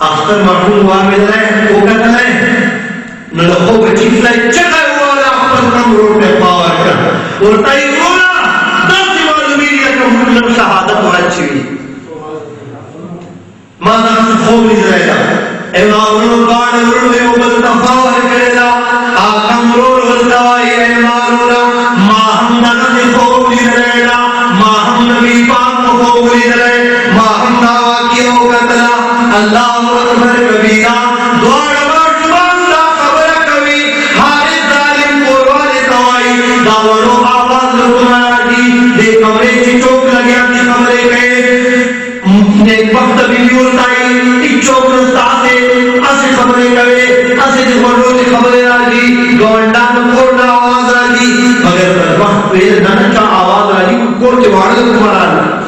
اختر معلوم وامل ہے وہ کہتا ہے نلخو بچی فلائی چکا ہوا ہے اختر کم روڈ میں پاور کر اور تائی رولا دس معلومی لیکن مطلب شہادت واچی مانا خوب نہیں رہے گا امام روڈ باڑ روڈ میں وہ بلتا پاور کرے گا آکم روڈ بلتا ہے امام روڈ ماہم نگل خوب نہیں رہے گا ماہم نبی پاک خوب نہیں رہے ماہم ناوا کیا ہوگا تلا اللہ اکبر کبیرہ دوار باشبان لا خبر کبھی ہارے ظالم قرآن توائی داورو آواز لکمانا دی دے کمرے چی چوک لگیا دی کمرے کہے نیک وقت بھی ہوتائی تی چوک رستا سے اسے خبریں کہے اسے دی مرلو دی خبریں راجی گوانڈان کورنا آواز راجی مگر بس وقت پہلے ننچا آواز راجی کور کے وارد کمران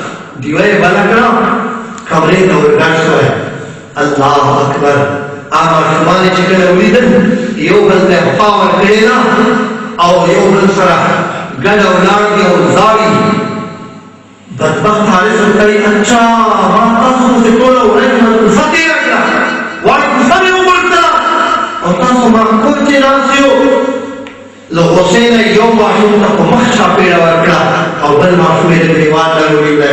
دیوئے بلا کرا خبریں دور گاش ہوئے اللہ اکبر آما شمانے چکل اولیدن یو بلتے پاور کرینا اور یو بل سرا گل اولاد یا زاری بدبخت حالے سکتائی اچھا مانتا سو سے کولا ورحمت فتح رکھا وارد سمی اوبرتا اور تاسو مانکور چی ناسیو لغسین یو معشوم تکو مخشا پیڑا ورکڑا اور بل معشومی دیوان دلولی لے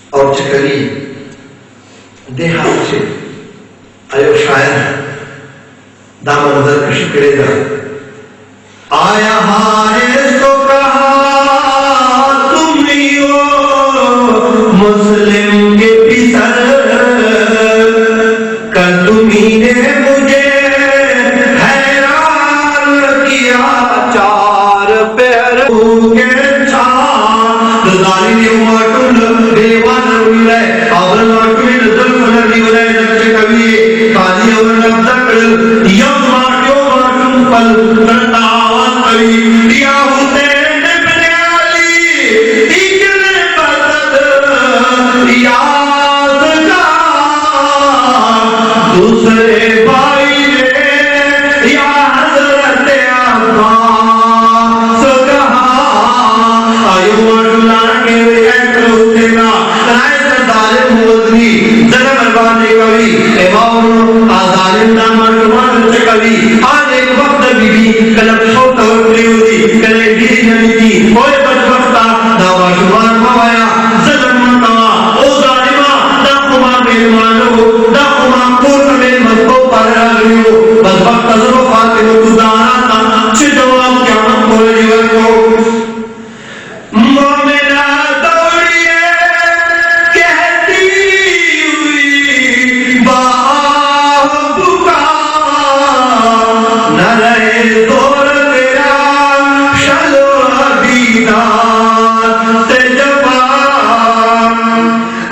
اور چکلی دیہات سے ایو شاعر دا منظر کشی کرے گا. آیا حارث تو کہا تم ہی ہو مسلم کے پسر، کل تمہیں نے مجھے حیران کیا چار پیر کے چھان. ظالم نے ماٹن دیوان روی رہے آبر ماٹن ظلم نردی ہو رہے جب سے کبھی کالی اور نبزک یم ماٹیو ماٹن پل کرتا آواز کبھی دیا حسین ابن علی اکل بزد یاد جا دوسرے بھائی نے یا حضرت عباس کہا. آئیو ماٹن لانا کے ہوئے ایسا حسینہ رائے سے ظالم مدنی ذرا بربانے کبھی امام ظالم نامان کمان سے کبھی آج ایک وقت بی بی کلب شوق ہوتی ہوتی کلے گیری جنی تھی کوئی بچ وقتا دعوی شمان موایا ظلم منتوا او ظالمہ دا کمان میل مانو دا کمان کور میل مذکو پر راگریو بس وقت ظلم فاتحو گزاراتا چھ جواب قیامت بولے جیور کو مومنہ دوڑیے کہتی ہوئی باہ بکا نہ رہے دور تیرا شلو حبیدان سے جبان.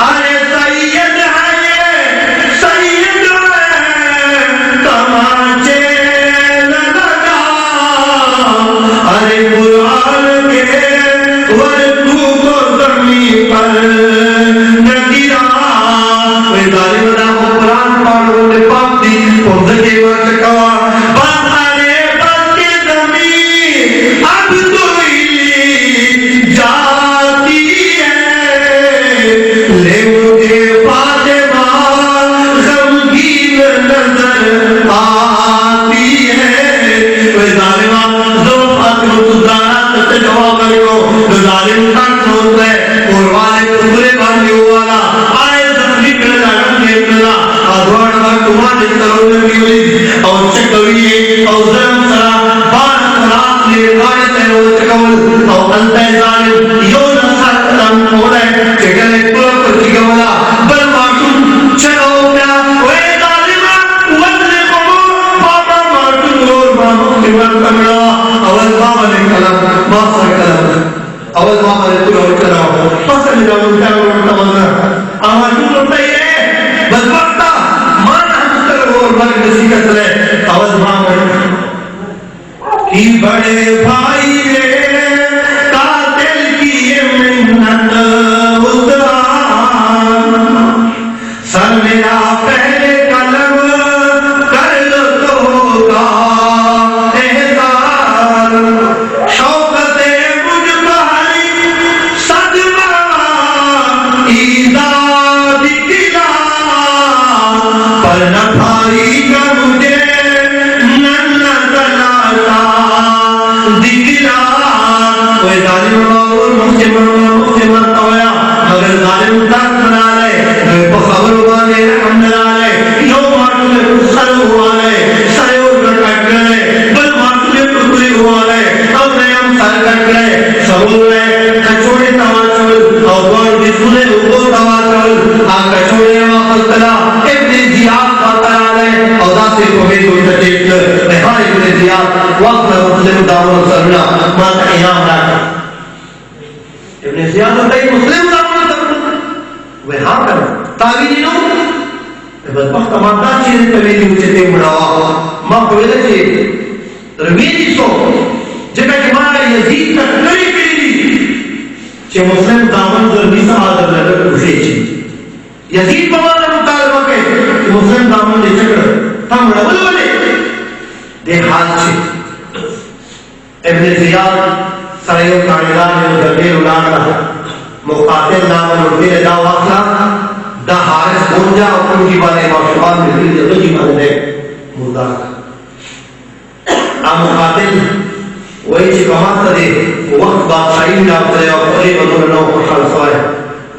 ارے سید ہے یہ سید ہے تماچے نہ لگا. ارے قرآن کے ورکو کو زمین پر نہ گرا. وہ ظالم نہ ہو قرآن پاڑھو نے پاک دی پوزھے وقت کوا بازارے بس کے زمین اب تو ہی جاتی ہے. لے مجھے فاطمہ غمگین نظر آتی ہے. وہ ظالمہ ظلم فاطمہ گزارا سے جواب کرو ظالم کا سوچ ہے قربان تمہرے باندھی والا آئے زمین کرنا رنگ کرنا ادوار کا تمہارے ترون کی ہوئی اور چکویے اور ظلم سرا بار خلاف لے گائے تیرو چکول اور انتہ ظالم یو نصر کرم ہو رہے چکلے پورا کرچی گولا بل مارتون چلو کیا وے ظالمہ وزن کمو بابا مارتون اور بابا سمر کمڑا اول بابا نے کلم بابا کلم اول بابا نے پورا اٹھنا پسند جاؤ اٹھا تمنا آماجون ہوتا ہی ہے بس وقتا مان ہمستر اور بڑی نصیحت رہے اول بابا کی بڑے بھائی نے قاتل کی یہ منت حسران سر میرا پہلے قلم کر لو تو ہوگا احسان. شوقت مجھ بھائی صدمہ ایزاد دلا پر نہ بھائی کا مجھے نہ دلاتا دلا. کوئی ظالم معمول مجھے مرتا ہویا مگر ظالم تک بنا لے بخبر ہوا لے رحم نہ لے یوں مارتو لے سر ہوا لے سر اور کٹ گئے بل مارتو لے پکڑی ہوا لے اب نے ہم سر کٹ گئے سبول لے کچوڑے تواچول اور دوار جسولے اوپو تواچول آن کچوڑے واپس تلا ابن زیاد خاطر آلے اور داتے کو بھی دوئی تٹیک نحار ابن زیاد وقت مسلم دارو سرنا ماتا ایام راکا ابن زیاد ہوتا ہی مسلم دارو سرنا وہ ہاں کرنا تاویلینو بدبخت ماتا چیزیں پہلے اچھتے مڑاوا ماں پہلے چھے رمیدی سو جگہ جماعہ یزید کا کری کری چھے مسلم دامن ضربی سمادر لگر کشے چھے یزید بمانا مطالبہ کے مسلم دامن دے چکر ہم رول بلے دے حال چھے. ابن زیاد سریو کانیدان نے جلدیر الانا مقاتل نامن اردین دا واقعا دا حارس گونجا اپن کی بانے معشوان ملتی دے غجی بانے مردار آم مقاتل وہی چی کماتا دے وقت بادشاہی میں آپ تلے اور قریب انہوں نے خوشحال سوائے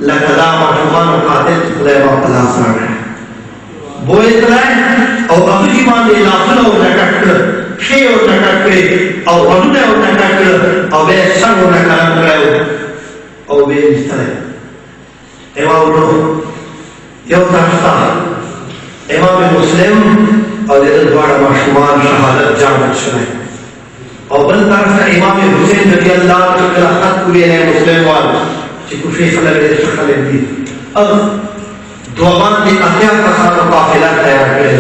لکھدا معشوان مقاتل خدای باپ تلا سار رہے بوئے تلائے اور اپنی بانے لاسنہ ہو جاکر اور یہ دوڑا معشومان شہادت جان شنائے اور بل طرف امام حسین رضی اللہ عنہ خط کوئے ہیں مسلم والا چکو شیخ لگے شخل دی اب دوان دی احیاء کا ساتھ قافلہ تیار کرے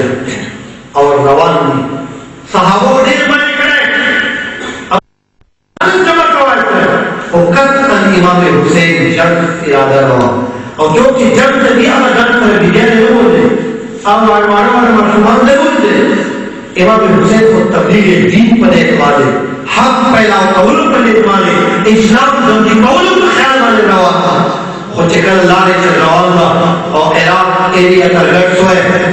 اور روان دی صحابوں کو دیر بنے کرے اب جمع کروائی کرے اور قطعاً امام حسین جنگ ارادہ رہا اور جو کہ جنگ سے بھی آنا جنگ پر بھی گئے ہو دے اب مارماروں مرشمان دے ہو دے امام حسین کو تبلیغ دین پر اعتماد حق پہلا قول پر اعتماد اسلام زندگی قول پر خیال والے روا تھا خود چکر لارے سے روانہ اور عراق ایریا ترگٹ سوئے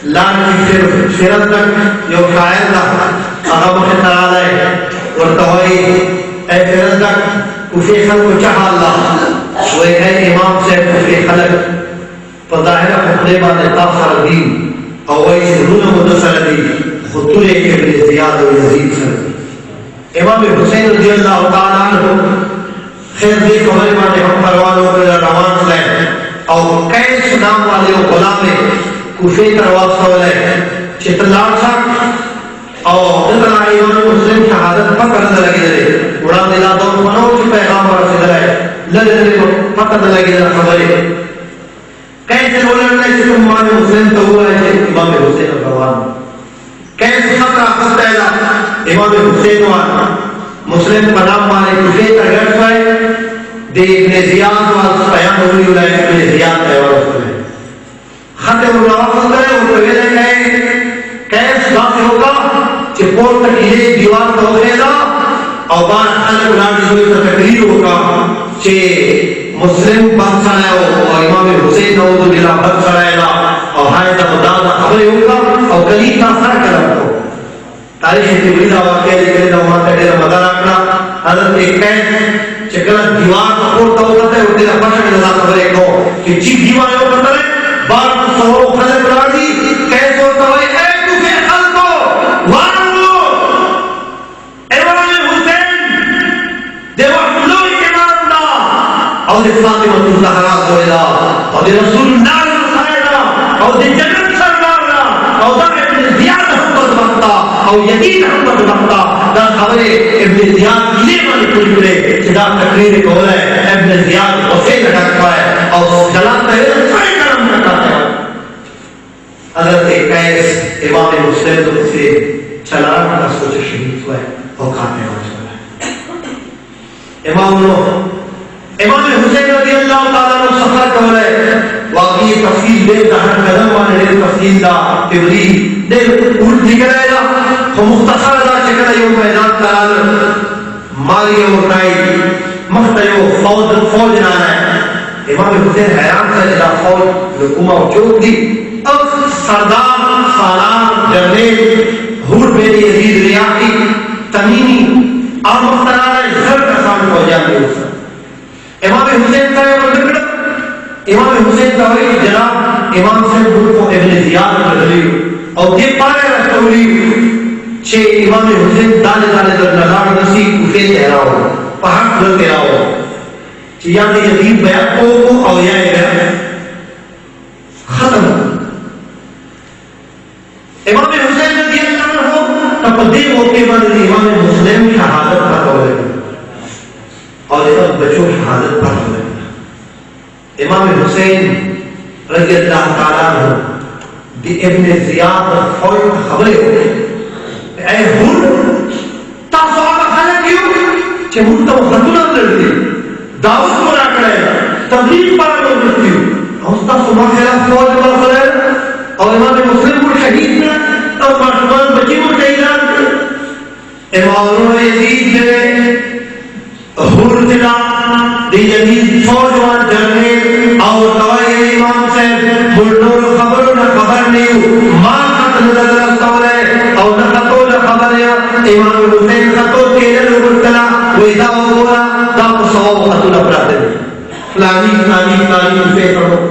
لار کی فیرت تک جو قائد تھا اغم خطرہ لائے اور توائی اے فیرت تک کفی خلق کو چاہا اللہ وہ ایک ہے امام سے کفی خلق فظاہرہ خطربہ نے تاثر دین اور وہ اس رون مدسر دی خطور ابن زیاد و یزید سر امام حسین رضی اللہ تعالیٰ عنہ خیر دی خبر مانے ہم پروانوں پر روان لے اور کیس نام والے غلام کوفے کرواس والے چتلار ساک اور اتنا امام مسلم شہادت پکڑنے لگے دے اڑان دلا دو منوچ پیغام ورسے دلائے لگے دلے کو پکڑنے لگے دلے خبرے کیسے بولنے لگے کہ امام مسلم تو ہوا ہے کہ امام حسین روان کیسے خطرہ خطرہ امام حسین وانا مسلم پنام والے کفے ترگٹ ہوئے دے ابن زیاد والا بیان ہوئی ہوئے ابن زیاد کا عوض ہوئے خطر ملاوض کرے اور پہلے کہے کیس بات ہوگا کہ پور تک یہ دیوار کو خیدا اور بار خلق لانڈی ہوئی تو تقریر ہوگا کہ مسلم بات سڑے ہو اور امام حسین نوزو جلا بات سڑے گا اور ہائے دا مدازہ خبر ہوگا اور قریب کا سر کرم ہو تاریخ تبریدہ واقعہ لکھنے دا وہاں تک مدار اپنا حضرت ایک کہت چکلت دیوار کا پورتا ہوتا ہے وہ تیرا پشک نظر خبر ایک ہو کہ چیک دیوار ہو کرتا ہے بار سہو خلق راضی کیسے ہوتا ہوئے اے کفے خلقو وارنو امام حسین دیوار کلو امام اللہ اور دی فاطمہ الزہرا دوئلہ اور دی رسول اللہ خیرہ اور دی جنت سرکارہ اور دا ابن زیاد حمد وقتا اور یقین حمد وقتا دا خبرے ابن زیاد لے من کل کرے کہ دا تقریر کو ہے ابن زیاد حسین رکھتا ہے اور جلاتا ہے سائے کرم رکھتا ہے حضرت قیس امام مسلم تو اسے چلا رہا سوچ شہید ہوئے اور کھاتے ہیں امام حسین رضی اللہ تعالیٰ نے سفر کر رہے واقعی تفصیل دے دہن قدم وانے دے تفصیل دا تبری دے اولد دکھ رہے دا خو مختصر دا چکر یوں میدان کرال مالی اورنائی مختیو فوج نانا ہے امام حسین حیران سے جدا فوج حکومہ چوک دی اب سردار سالار جرنیل حور بین یزید ریاقی تمیمی اور مختلار زر کا سامن ہو جاتے ہیں امام حسین کا امام حسین کا ہوئی جناب امام سے بھوکو ابن زیاد مدلی اور یہ پارے رکھولی چھے امام حسین دالے دالے در نظار نسی کفے تیرا ہو پہاڑ در تیرا ہو چھے یعنی یزید بیعت کو اور یہ بیعت ختم امام حسین رضی اللہ عنہ تب دے موقع بعد امام مسلم شہادت پر ہوئے اور امام بچوں شہادت پر ہوئے امام حسین رضی اللہ تعالیٰ عنہ دی ابن زیاد فوج خبریں ہوئے اے ہون تاسو آگا خلق کیوں چھے ہون تو خطونا لڑتی دعوت کو نہ کرے تبلیغ پر لڑتی اور تاسو ماں خلاف فوج پر خلے اور امام مسلم کو شہید میں اور مرشمان بچی کو شہیدان امام یزید نے حور دلا دی یزید فوج وان جرنے اور دوائی امام سے بلنور خبروں نہ خبر نہیں ماں خط نظر رستولے اور نہ خطو نہ خبر ہے امام حسین خطو تیرے لوگ کلا ویدہ وقورا دا قصواب خطو نفرات ہے فلانی فلانی فلانی حسین کرو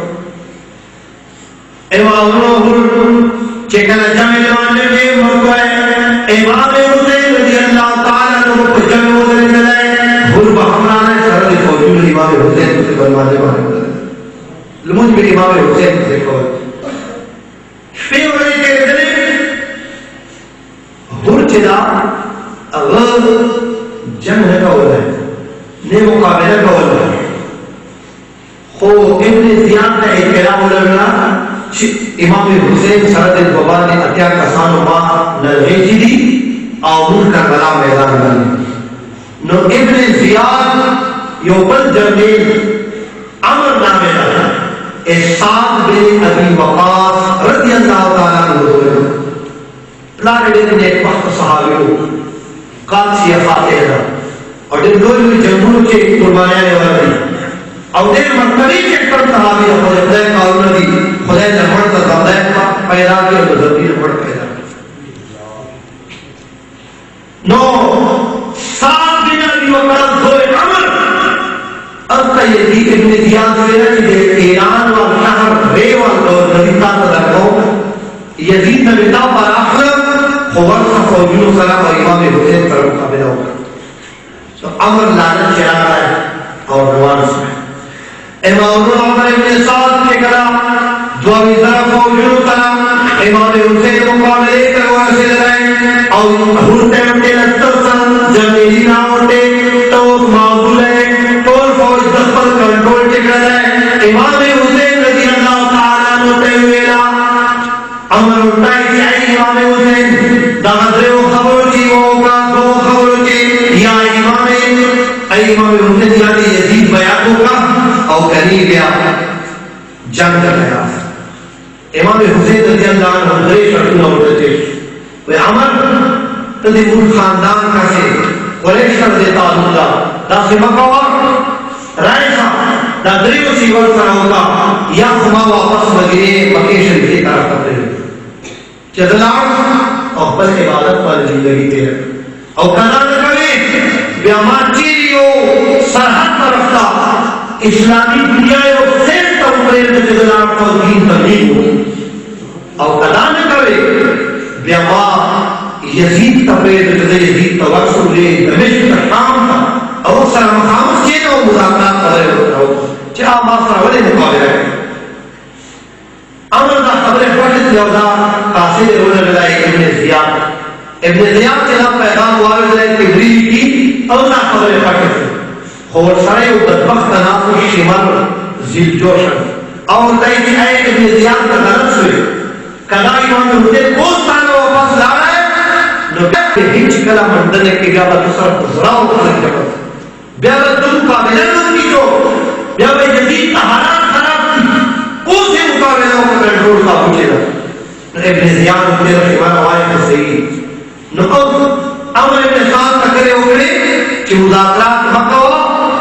امام حسین چکل جمع جوانے میں مرکو ہے امام حسین رضی اللہ تعالیٰ نے کو جمع حسین چلائے بھول بحمرانے سرد فوجود امام حسین سے بلوانے مانے ہوتا ہے لمج بھی امام حسین سے کھوئے شفی ہونے کے ادھنے برچدا اغل جنگ نکول ہے نے مقابلہ کول ہے خو ابن زیاد نے اعتراف لگا امام حسین سرد البابا نے اتیا کسانو ما نرغیجی دی آمون کربلا میدان بنی نو ابن زیاد یو بل جنگیل عمر نامے لگا اسحاق بن ابی وقاص رضی اللہ تعالیٰ عنہ پلان نے ایک وقت صحابیوں قادسیہ فاتح تھا اور دن دوئی جنگوں کے قربانیاں نے والا دی اور دن مرتبی چیک پر صحابی خدای قانون دی خدای نمڑ تا خدای پیدا کیا تو ذاتی نمڑ پیدا نو سات بن ابی وقاص دوئی عمر اب کا یہ دی ابن زیاد ہوئے نا کہ ایران و شہر ریوان دور نبیتا تدرکو یزید نبیتا پر اخلق خوارسا فوجیوں سلام اور امام حسین پر مقابلہ ہوگا تو عمر لعنت چلا رہا ہے اور روان سے امام عمر ابن سعد کے کلام دعوی ذرا فوجیوں سلام امام حسین مقابلے کروا سے لڑائیں اور ہرتے اٹھے لطر سن جمیلی نہ اٹھے تو معذول ہے کنٹرول ٹکڑا ہے امام حسین رضی اللہ تعالیٰ ہوتے ہوئے لا امر اٹھائی کہ آئی امام حسین دادرے و خبر کی موقع دو خبر کی یا امام حسین یعنی یزید بیعتوں کا اور قریب یا جنگ کر رہا امام حسین رضی اللہ عنہ درے شرطوں اٹھتے وہ عمر تدی ملک خاندان کا سے قریش کر دیتا اللہ دا سمکوار رائسا دا دریو سیور سر ہوگا یا خما واپس مدینے مکہ شریف کی طرف کرتے ہیں چدلار اور بل عبادت پر زندگی دے اور کنا نکلے بیامان چیریو سرحد پر رفتا اسلامی دنیا و سیل کا مقرر میں چدلار پر دین تبلیغ ہو اور کنا نکلے بیامان یزید تفرید جدے یزید توسل لے دمشق کا شام تھا اور سر مخامس چیتا ہوں مذاکرات کر رہے ہوتا ہوں چاہا ماسرہ ولی مقابلہ ہے امر دا خبر پڑھت یودا قاسد رول لگائی ابن زیاد کے نام پیغام وارد لائے تبریل کی اور دا خبر پڑھت خور سڑے و بدبخت ناکو شمر زیل جوشن اور دائی کہ اے ابن زیاد کا غلط سوئے کدا ایمان ہوتے کوستان واپس لا رہے نو کہ ہنچ کلا مندنے کی گیا با دوسرا زراؤ خلق جبت بیابا دن قابلہ نوکی جو بیابا یزید تحالات خراب تھی اسے مقابلہ کا کنٹرول کا پوچھے گا ابن زیاد ابن رحمان آئے کو صحیح نقل امر ابن سعد تکرے اکڑے کہ مذاکرات مکہ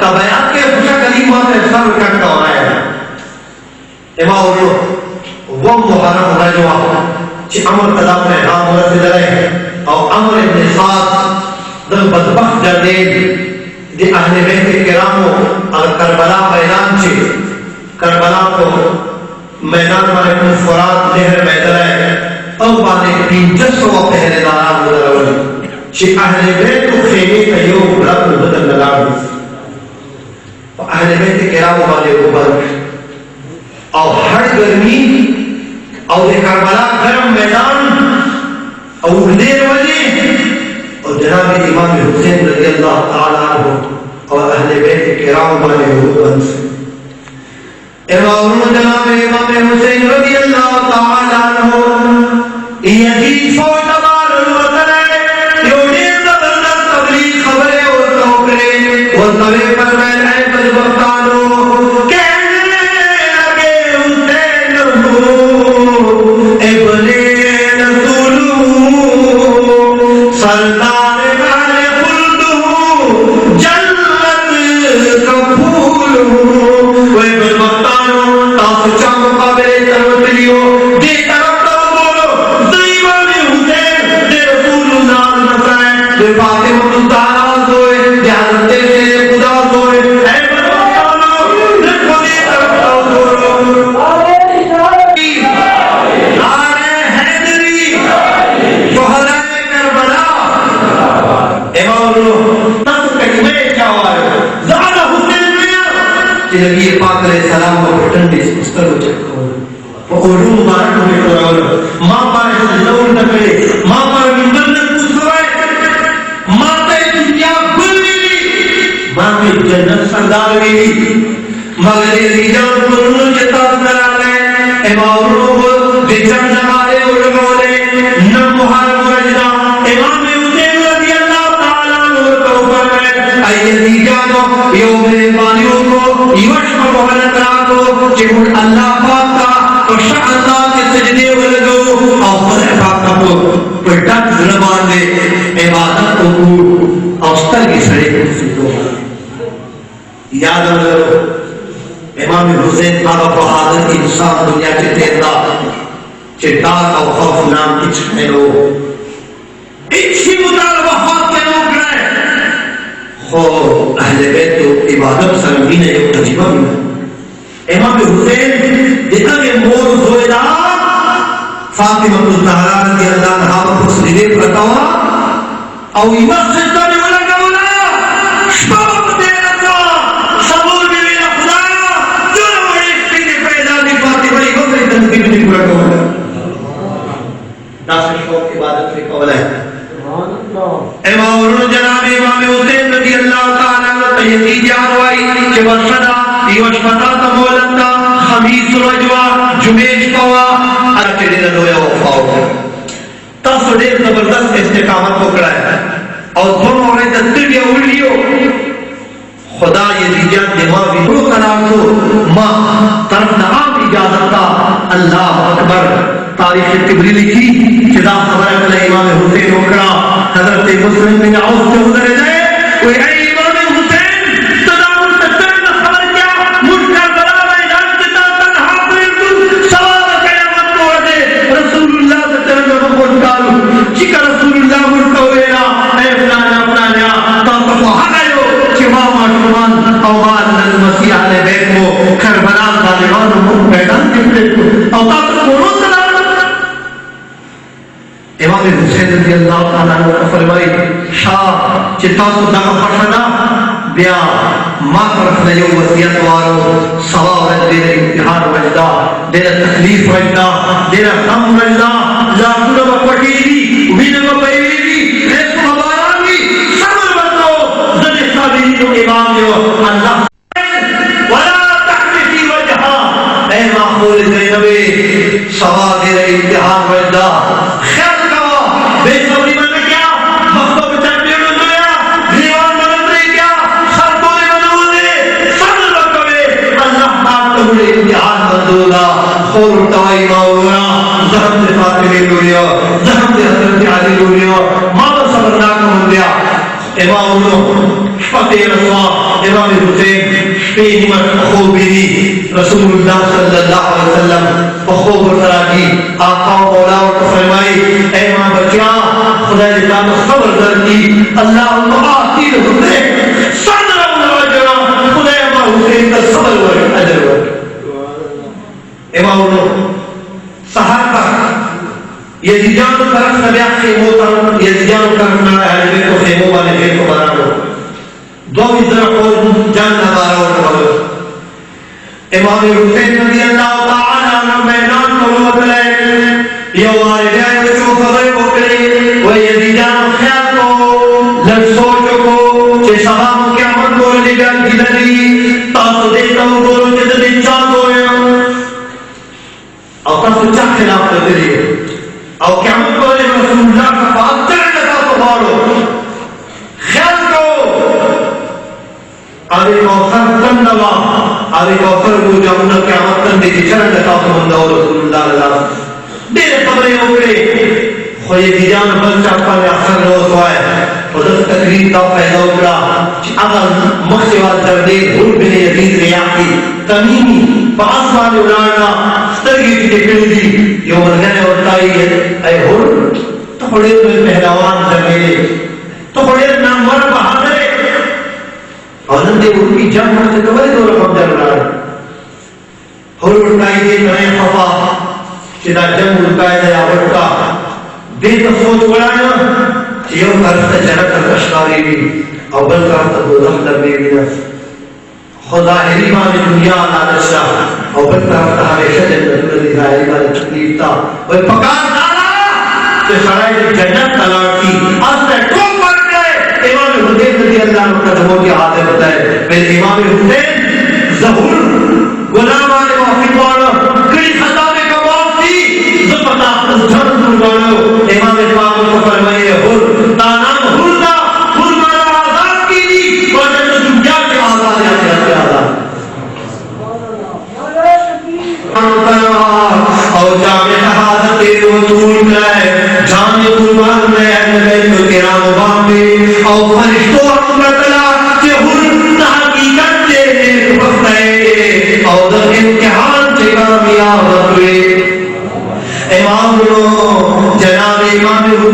کا بیعت کے خوشا قریب وہاں سے سر رکھتا ہونا ہے امام اللہ وہ محرم رجوہ چی امر قدام میں نام مرسل رہے اور امر ابن سعد دل بدبخت جردین دی اہل بیت کرامو اگر کربلا میدان چھے کربلا کو میدان پر اپنے فرات نہر میدر ہے او بانے 300 پہلے داران مدرولی چھے اہل بیت کو خیمے کا یو رب بدل لگا دی اہل بیت کرامو بانے اوپر اور ہر گرمی اور کربلا گرم میدان اور دیر وجہ اور جناب امام حسین رضی اللہ تعالیٰ عنہ اور اہل بیت کرام والے حکم سے امام جناب امام حسین رضی اللہ تعالیٰ عنہ یزید فوج تبار الوطن ہے جو دیر دبردر تبلیغ خبریں اور توکرے اور طوے پر میں رہے پر بختانو کہنے لگے حسین ابن رسولو سردار نبی پاک علیہ السلام کو پٹن دیس مستر ہو چکا وہ علوم بارک ہوئے قرآن ماں پارے سے لون نکلے ماں پارے من بندر پوچھو خدار بھی مگر یزیدان کنون چتاب نرانے امام روح جچن نمارے علمولے نموہر مرجدہ امام حسین رضی اللہ تعالیٰ نور کو فرمائے اے یزیدانو یوم بانیوں کو یوشم محلت راکو چہن اللہ پاک کا اور شاہ اللہ کے سجدے ولدو اور خدا پاک کا پر ڈک زربان دے عبادت کو اوستر کی سڑے کو سکھو یاد کرو امام حسین بابا بہادر انسان دنیا کے دیتا چٹار اور خوف نام کچھ میں لو اچھی مطالبہ خوف کے لوگ رہے خو اہل بیت تو عبادت سرمین ہے ایک تجیبہ بھی امام حسین جتنا کہ مور زویدہ فاطمہ الزہرا رضی اللہ عنہا پر سجدے پڑھتا ہوا اور ایمان سجدہ میں والا کا بولا شباب تیرا کا صبور بھی میرا خدا جو وہ ایک چیز پیدا دی فاطمہ ہی ہوتے تنظیم نہیں پڑھتا ہوا ناصر شوق عبادت سے قول ہے امام جناب امام حسین رضی اللہ تعالیٰ عنہ یزید آروائی کہ ورشدہ یوشفتا تمولتا خمیس رجوہ جمیش پوا ارچے دن دویا وفاو تاسو دیر زبردست استقامت پکڑا ہے اور دونوں عورت دستر بھی اولیو خدا یزیدیان دماغی رو قرار کو ماں طرف نعام اجازت کا اللہ اکبر تاریخ تبری لکھی چدا خبر اکلا امام حسین اکڑا حضرت مسلم بن عوف سے حضر جائے کوئی اے امام حسین تدار تکتر میں خبر کیا مشکر بلا میدان کتا تنہا پریتو سواب قیامت کو عدے رسول اللہ تتر میں مخوش کالو چکا رسول اللہ ملکہ وینا اے فلانا فلانا تاکہ وہ حق آئیو چمام آشمان اومان المسیح علیہ بیت کو کربلان ظالمان و میدان کتے کو اور تاکہ قرون صدا امام حسین رضی اللہ تعالیٰ عنہ فرمائی شاہ چتا تو داغ فرشدہ بیا ماں طرف نے جو وصیت وارو سواب دینا امتحان وجدہ دینا تکلیف وجدہ دینا غم وجدہ لاکھوں بپٹی دی وین بپیوی دی خیس مباران دی صبر بندو زد صابرین و امام جو اللہ ولا تحمسی وجہا اے محمول زینبی سواب دینا امتحان وجدہ بے صبری بندے کیا مختب چنڈیوں نے دویا دیوان بندے کیا خرطوری بندے صبر بکوے اللہ پاک تمہیں امتحان بندولا خور اٹھوائی ماورا زہم دے فاطمے لوریا زہم دے حضرت علی لوریا ماں صبرناک مندیا امام فتح رسوا امام حسین شپی نمت خوبی رسول اللہ صلی اللہ علیہ وسلم خوب سراجی آقا و مولا و فرمائی اے ماں بچیاں خدا جتا صبر درکی اللہ آتی رسولے صدر اللہ جنا خدا امام حسین کا صبر و عجر و امام انہوں سہر پر یزیدیان طرف سبیع خیموں طرف یزیدیان طرف نہ اہل بیت کو خیموں والے بیت کو بنا لو دو ادھر خود جان نبارا اور نبارا امام حسین رضی اللہ تعالیٰ عنہ میدان قلوت لے یہ والدین جو خبر پکڑے وہ یزیدان خیال کو لگ سوچو کو چھ سبام قیامت کو لگا گدری تاسو دیتا ہوں بولو چھ دن چاہ ہوئے اور تاسو چاہ خلاف کرتے لئے اور قیامت کو لگا رسول اللہ کا پاس چڑھ لگا تو بارو خیال کو آدھے کوثر تندوا آدھے کوثر کو جامنہ قیامت تندے کی چرن لکھا تو مندہ رسول اللہ اللہ دیر خبریں اکڑے خوی دیجان بل چاپا میں اخر روز ہوئے حضرت تقریب کا پیدا اکڑا اگر مخشوات دردے حر بن یزید ریاقی تمیمی بآسمان اڑانا سترگی کی ٹکڑ دی یہ مرگنے اٹھائی ہے اے حر تو بڑے میں پہلاوان زمینے تو بڑے نامور بہادرے اور اندے ان کی جنگ ہوتے تو بڑے دور رقم جل رہا ہے حر اٹھائی دے کریں خفا چیدہ جنگ اٹھائی دے آوٹ کا دے تو سوچ بڑھانا چیوں کرتا جنت الاشکاری بھی اول کرتا دوزخ در بھی بھی خدا حریمان دنیا نادر شاہ اول کرتا ہمیشہ جنت اللہ ظاہری والی تکلیف تھا وہ پکار دانا کہ خرائط جنت تلاٹی آج تک کون پڑھ گئے امام حسین رضی اللہ عنہ قدموں کی حاضر بتائے میرے امام حسین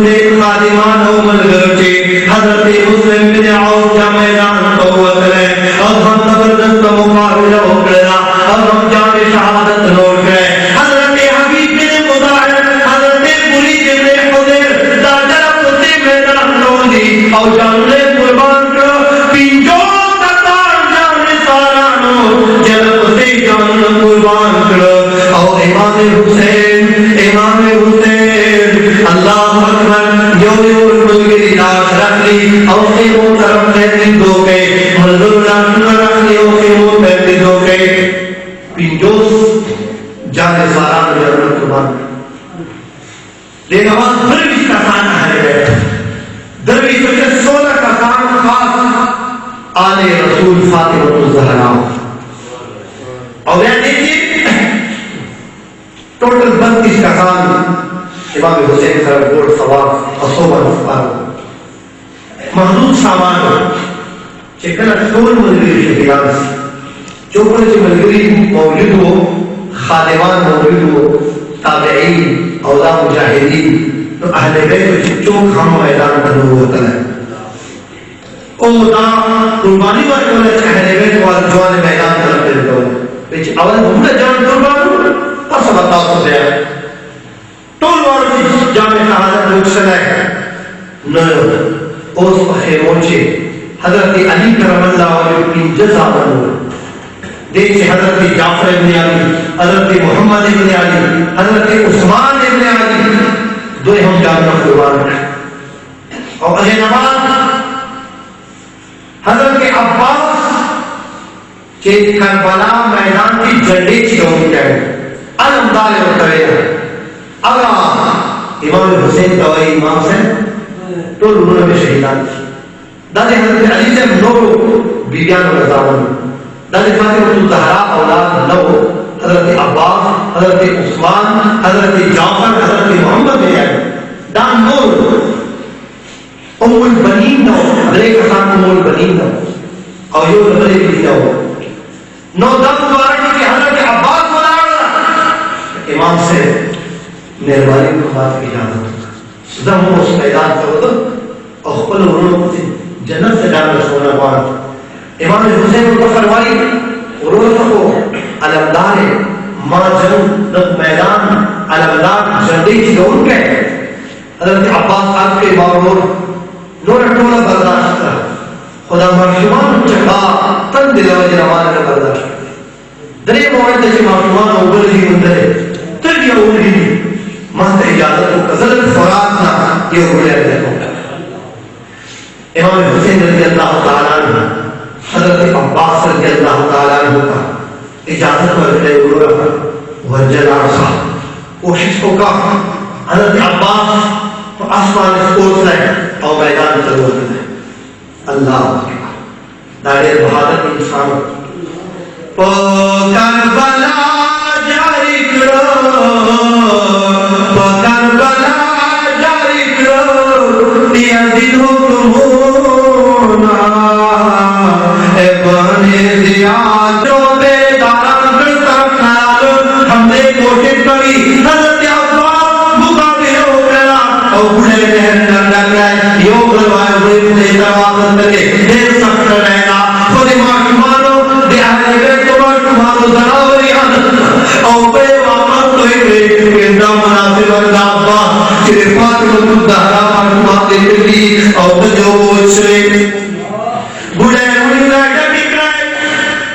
نیک خادمان و ملگرچے حضرت مسلم بن عوف کا میدان قوت ہے اور ہم زبردست مقابلہ اکڑا اور ہم جان شہادت لوٹ گئے حضرت حبیب بن مظاہر حضرت مرید بن حضیر داجر پتے میدان لوٹی اور جان لے قربان کرو پینجو تتار جان سارانو جلب سے جان قربان کرو اور امام حسین اللہ اکبر جو ملگری لاش رکھ لی اور خیموں طرف رہتی دو کے ملدر رکھ لی اور خیموں پہنتی دو کے پینجوس جانے ساران جنرل قربان لیکن آواز درویش کا سانہ ہے درویش کے 16 کا سانہ خاص آل رسول فاطمہ الزہرا اور یہ دیکھیے ٹوٹل 32 کا سانہ امام حسین کا گوڑ سوار اصوبہ نفار محدود سامان چکنا ٹول ملگری شکیان چوکڑ سے ملگری موجود ہو خادمان موجود ہو تابعین اولا مجاہدین تو اہل بیت چوک ہم میدان بنو ہوتا ہے او دا قربانی ورکولا اہل بیت والا جوان میدان طرف دیتا ہو بیچ اول ہمیں جان قربان پس بتا تو دیا ٹول والا جامع شہادت مکسل ہے اوس خیموچے حضرت علی کرم اللہ علیہ کی جزا بنو دیکھ سے حضرت جعفر ابن علی حضرت محمد ابن علی حضرت عثمان ابن علی دو ہم جامع قربان اور اہل نماز حضرت عباس کے کربلا میدان کی جنڈے چلوٹ ہے علمدار اترے اگر امام حسین دوائی امام سے تو انہوں نے شہیدان کی دادے حضرت علی سے نو بیبیان و رضاون دادے فاطمہ الزہرا اولاد نو حضرت عباس حضرت عثمان حضرت جعفر حضرت محمد بن علی دان نور ام البنین نو بلے کسان ام البنین نو اور یو بلے بھی نو نو دم دوارا کی حضرت عباس بنا امام سے مہربانی کو بات کی اجازت دم اس میدان کرو تو اخبر انہوں نے جنت سے جانا سونا پانا امام حسین کو فرمائی انہوں کو علمدار ماں جنگ میدان علمدار جنڈی کی دور کے حضرت عباس آپ کے باور نور ٹولا برداشت کر خدا مرشمان چکا تن دل وجہ رمان کا برداشت درے موڑتے سے مرشمان اوبر جی مندرے تر یا اوبر جی مہت اجازت کو قدر فرات نہ یہ اوبر جی امام حسین رضی اللہ تعالیٰ عنہ حضرت عباس رضی اللہ تعالیٰ عنہ کا اجازت ورکلے اوڑا ورجل عرصہ کوشش کو کہا حضرت عباس آسمان اسکوٹ لے اور میدان ضرورت ہے اللہ داڑے بہادر انسان کربلا جاری کرو کربلا جاری کرو دیا دلوں تمہونا اے بنے دیا جو بیداران کرتا خیال ہم نے کوشش کری حضرت عباس مقابل ہو گیا اور بڑے بہن لگ رہا ہے یوں بلوائے ہوئے مجھے تواقت کرے دیر سخت رہے گا خودی معشمانو دے آنے گئے تو معشمانو ضروری حضرت اور بے واقعات تو ہی گئے کہ اندام مناسب اندابا صرف فاطمہ الزہرا معشمات دے کلی اور تجھو بوچھے بڑے ہوئی لائٹا بک رہے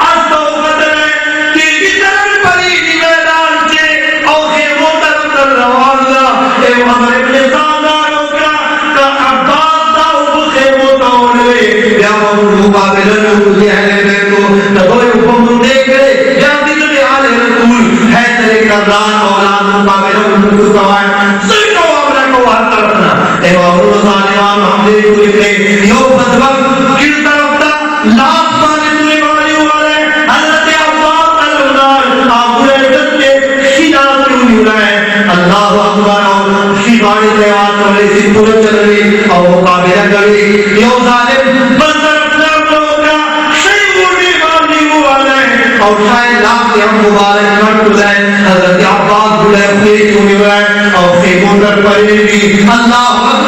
آستو قدر ہے کہ کتر پری میدان کے اور خیموں تر روان اللہ اے محمد ابن ساندار ہوگا کہ عباس داؤ خیموں تاؤنے یا مقابلہ رسول اہل بیتو تبوئی حکم دیکھ رہے یا دل آل رسول ہے ترے قدران اولاد مقابلہ رسول سوائے سرکو عمرہ کو ہر طرفنا اے محمد صالحان حمدی کو لکھے یو بدوقت کل طرف دا لاکھ مانے تلے بڑی والے حضرت عباس علمدار آبور عزت کے شیدان کیوں نہیں رہے اللہ اکبر اور شیدانی سے آت کرنے سے پورا چل رہی اور مقابلہ کری یو ظالم بندر اور شاید لاکھ کے ہم مبارک کر دلائیں حضرت عباس دلائیں خویش ہوئی ہوئے اور خیموں در پڑی اللہ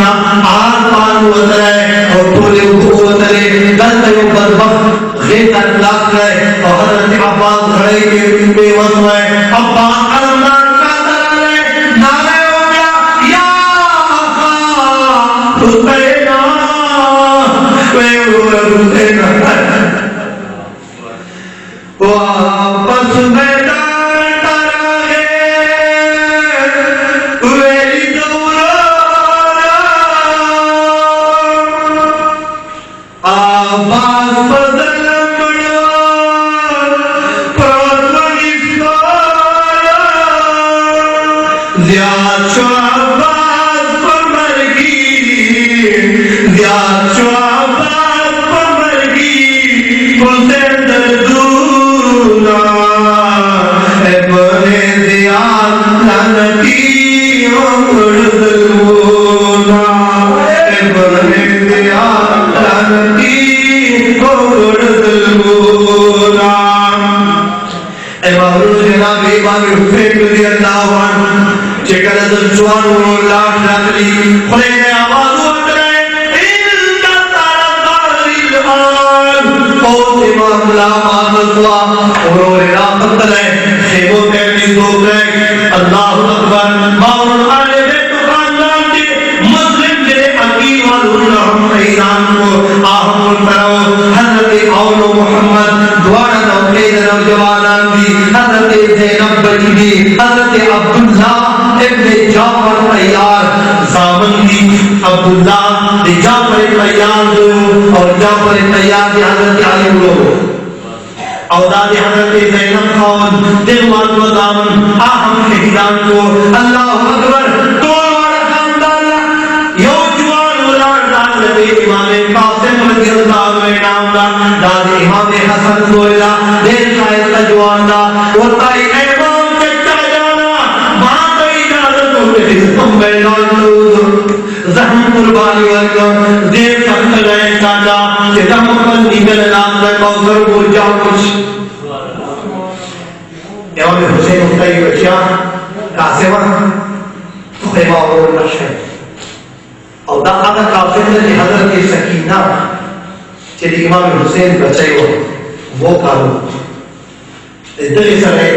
نا آر پار وطرے اور پورے وطرے گلتے و بدبخت غیت اطلاق رہے اور حضرت عباس گھڑے کے بے وز ہوئے عباس علمان کا طرح رہے نعرے ہو گیا یا آقا حسینہ حسینہ واپس میدان تراغے ویلی دورانا آباز بدل مڑوان پراتمنی سوانا زیاد شو عباس پر مرگی زیاد شو عباس پر مرگی حسین دردونا ابنے دیان لعنتی عمر ظلمونا ابنے دیان لعنتی عمر ظلمونا امام جناب امام حسین رضی اللہ عنہ چکر ازل جوان اور لاٹ لاکلی خلے نے آواز اٹھائے امام لا مانتوا اور راحت ہے خیموں میں بھی دو گئے اللہ اکبر ماؤن آلے بیت خاندان کے مسلم کے عقیم والرحم ایران کو آہم الفرو حضرت اول محمد دوارا نوکید نوجوانان بھی حضرت زینب بنی بھی حضرت عبداللہ ابن جعفر تیار زامن بھی عبداللہ دی جعفر تیار دو اور جعفر تیار دی حضرت علی لوگو اولاد حضرت زینب خان دلوان و دامن آہم شہیدان کو اللہ اکبر دوڑوار خاندان یو جوان اولاد دان لبی امام قاسم رضی اللہ عنہ نام دا داد امام حسن زویلہ دیر شاید کا جوان دا وطائی امام چکتا جانا ماں تو اجازت ہوئے ہم بیلان زہم قربانی ورکم دیر سخت گئے چاچا کہ زہم پر نگل نام کا کوثر کو جاؤ کچھ امام حسین اٹھائی بچیا قاسمہ تو خیمہ اور نقش ہے اور دا اگر قاسم نے حضرت سکینہ چلی امام حسین بچائی وہ کارو دل سرے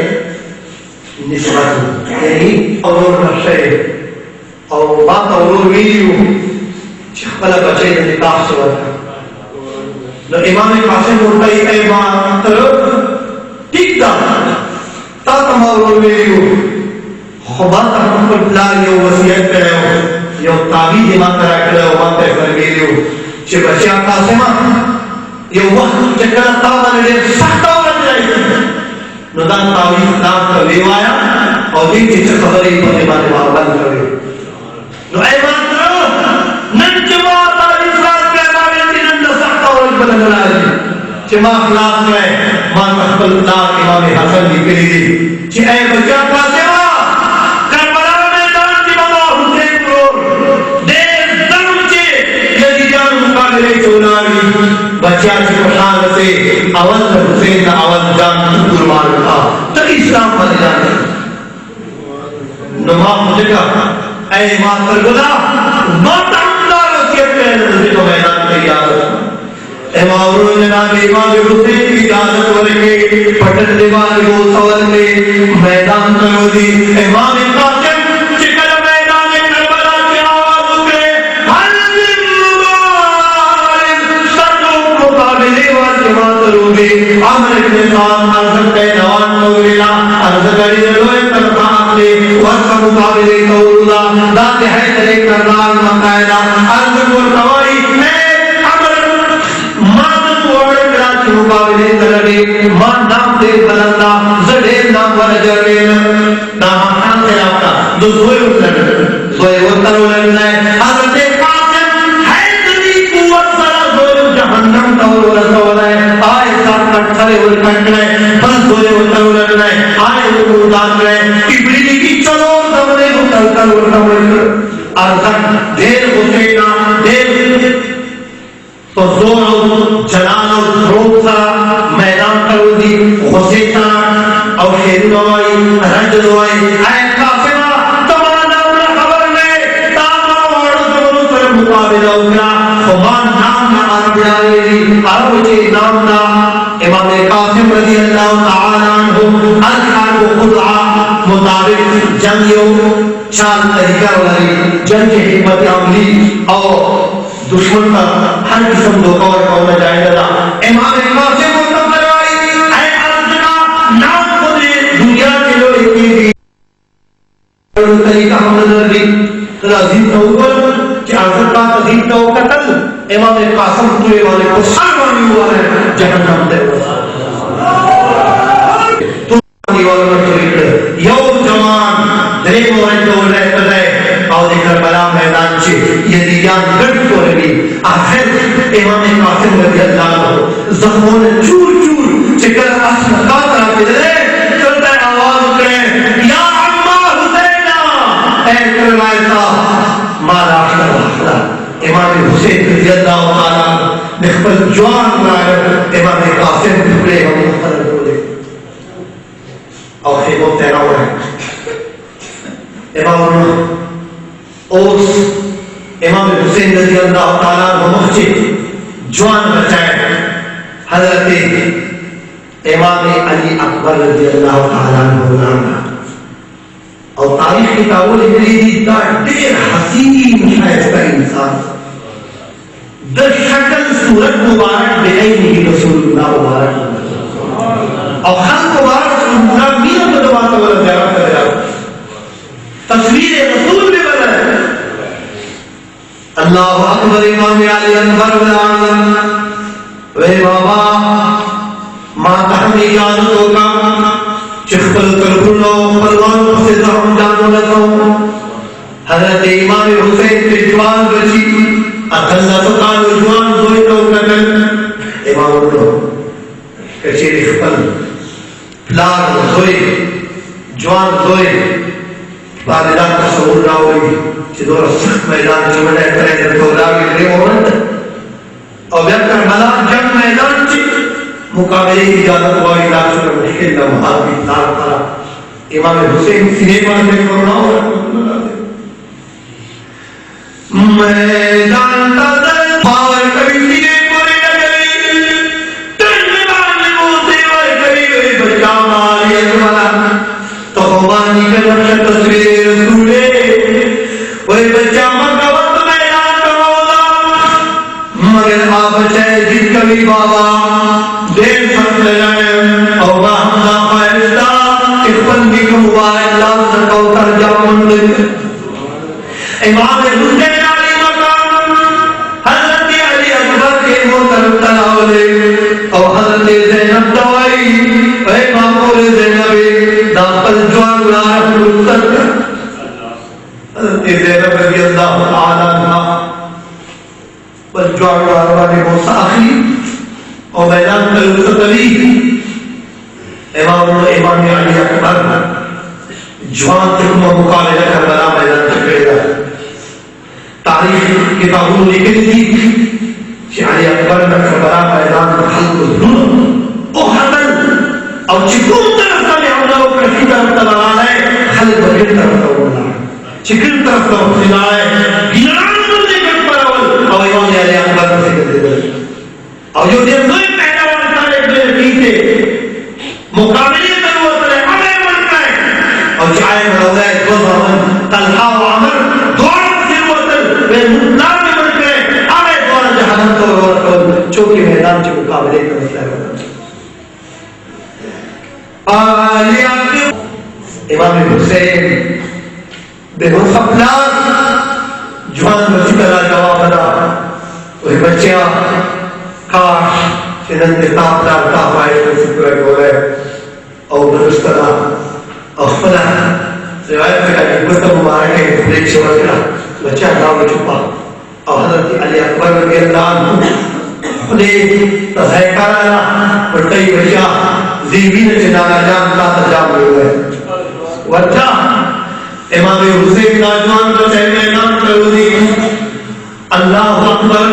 نسبت یعنی اور نقش ہے اور بات اور ویڈیو چپلا بچے نے نکاح سوا نو امام قاسم اٹھائی اے ماں طرف ٹھیک دا تا تم اور ویڈیو خبات رحمت اللہ یو وسیعت کرے ہو یو تعبید ماں کرا کرے ہو ماں پہ کر گئے ہو چھ بچیا قاسمہ یو وقت چکر تاوہ نے سختا ورد جائے نو دان تعبید نام کا ویو آیا اور دیکھ چھ خبری پر امام بند کرے نو اے ماترو ننجمہ تاریخ ساتھ کے امام تینن سختا ورد بدل رہا چھ ماں خلاف میں ماں تخبل اللہ امام حسن بھی کری دی چھ اے بچہ قاسمہ کربلا میدان کی بابا حسین کو دیر ضرور چے یزیدان مقابلے چوناری بچہ چھ خوشحال سے اول حسین اول جان قربان تھا تو اسلام بن جانے نما مجھے کہا اے ماتر گدا ماتر وصیت کرے نظر تو میدان تیار امام جناب امام حسین کی اجازت ورکے پٹن دیوار کو سوال میں میدان کرو دی امام قاسم چکر میدان کربلا کی آواز اٹھے ہر دن مبارک سروں مقابلے وال جماعت کرو دی عمر ابن صاحب حضرت نوان مولینا حضرت علی روئے ترخان دے وقت مقابلے تولا دات حیدر کرنال مقائدہ حضرت ورطوائی مقابلے کرنے ماں نام دے بلندہ زڑے نام ورجرے نام حان سے آتا دو زوئے اتر لگنا ہے حضرت قاسم حیدری قوت سرا زوئے جہنم تور رسول ہے آئے ساتھ کٹ سرے اور کٹنے بس زوئے اتر لگنا ہے آئے وہ اتار رہے ابریلی کی چلو زمنے اتر کر ورنہ ارزق دیر حسینہ دیر تو زور جلال اور دھروب سا میدان کرو دی غسیتا اور خیر نوائی رنج نوائی اے قاسمہ تمہارا نام خبر میں تاما وارو زمانو سر اوکرا خمان نام نا عرب جاویدی عرب چی نام نا امام قاسم رضی اللہ تعالی عنہ الحرب خدعہ مطابق جنگیوں چال طریقہ والی جنگ کی حکمت عملی اور دشمن کا ہر قسم دھوکہ اور کون جائے گا امام قاسم کو تب کروائی اے عرب کا نام خودی دنیا کے لوگ ایک طریقہ ہم نظر دی عظیم نوبل کہ عرب کا عظیم نو قتل امام قاسم توے والے کو سالوانی ہوا ہے جہنم دے یو جوان درے مورد دور رہتا ہے اور کربلا میدان چھے یزیدیان گھٹ کو رہی آخر امام قاسم رضی اللہ عنہ زخمون چور چور چکر اسنقات رہا پدرے چلتا ہے آواز کریں یا عمہ حسینہ اے کربلا صاحب مالا آخر امام حسین رضی اللہ تعالیٰ نخبر جوان رائے امام قاسم ٹکڑے ہم مختلف ہو دے اور خیموں تیرا ہو رہے امام اوس امام حسین رضی اللہ تعالیٰ ممخچے جوان بچائے حضرت امام علی اکبر رضی اللہ تعالیٰ عنہ اور تاریخ کی کتابوں نے میری دیر حسین شائستہ انسان در شکل صورت مبارک بینی رسول اللہ مبارک اور خلق مبارک رسول مین کو دباتا والا زیارت کر جاؤ تصویر رسول میں بنا ہے اللہ اکبر امام علی اکبر والعالم وے بابا ماں تحمی جانتوں کا چخل کرکلو پروان سے زہم جانو لگو حضرت امام حسین کے جوان بچی اکھلہ سکانو جوان دوئی تو کتن امام اللہ کچھے اخبر پلار دوئی جوان دوئی بادلات تصور نہ ہوئی کہ دور سخت میدان چمڑے کرے جب دولاوی لے مومنت اور جب کربلا جنگ میدان چی مقابلے کی اجازت ہوا اجازت شکر مشکل لمحات بھی تار پڑا امام حسین سینے پر میں کرونا ہوا میدان تازر پاور کبھی سینے پورے لگئی تنجمان موسے اور کبھی ہوئی بچہ مالی اجوالا تو خوبانی کے نقش تصویر رسولے وہی بچہ مکہ وقت میدان کرولا مگر آپ چاہے جن کبھی بابا دیر سکت لگائے اور باہمدہ فائرشتہ اخبندی کو مبارک اللہ سکو ترجام مندر امام حسین علی مقام حضرت علی اکبر کے محترم تناولے اور حضرت زینب دوائی اے مامور زینب داخل جوان رائے حضرت زینب رضی اللہ تعالیٰ بس جوان رائے موسیقی اور میدان تلوثت علی امام علی اکبر جوان تکمہ مقابلہ کربلا میدان چکرے گا تاریخ کتابوں نے لکھی تھی کہ علی اکبر میں کربلا میدان کا حلق ظلم او حتن اور چکون طرف کا لحظہ وہ کسی طرف تبالا ہے حلق بغیر طرف کا بولا چکن طرف کا بخلا ہے گنران بندے کر پر اول اور امام علی اکبر میں سے کہتے ہیں اور جو دن دوئی پہلا وقتا ایک دن رکھیتے مقابلی ضرورت ہے عمل بنتا ہے اور چاہے مرضہ ہے دو زمان طلحہ و عمر دوارت ضرورت ہے وہ مطلع میں بن گئے آئے دوارت جہاں تو ورکل چوکی میدان چی مقابلے کا مسئلہ ہے آلی آخر امام حسین بے خفلات جوان بچی کا جواب بنا وہی بچیاں کاش چنند تاپ دارتا پائے تو شکر ہو رہے اور درست کرا اور خدا روایت میں کہا جبتا مبارک ہے بریک سے وزرا بچہ اللہ میں چھپا اور حضرت علی اکبر رضی اللہ عنہ خودے تذہی کرانا بڑھئی بچہ زیبین سے نانا جانتا تجام ہوئے وجہ امام حسین ناجوان کا سہر میدان کروزی اللہ اکبر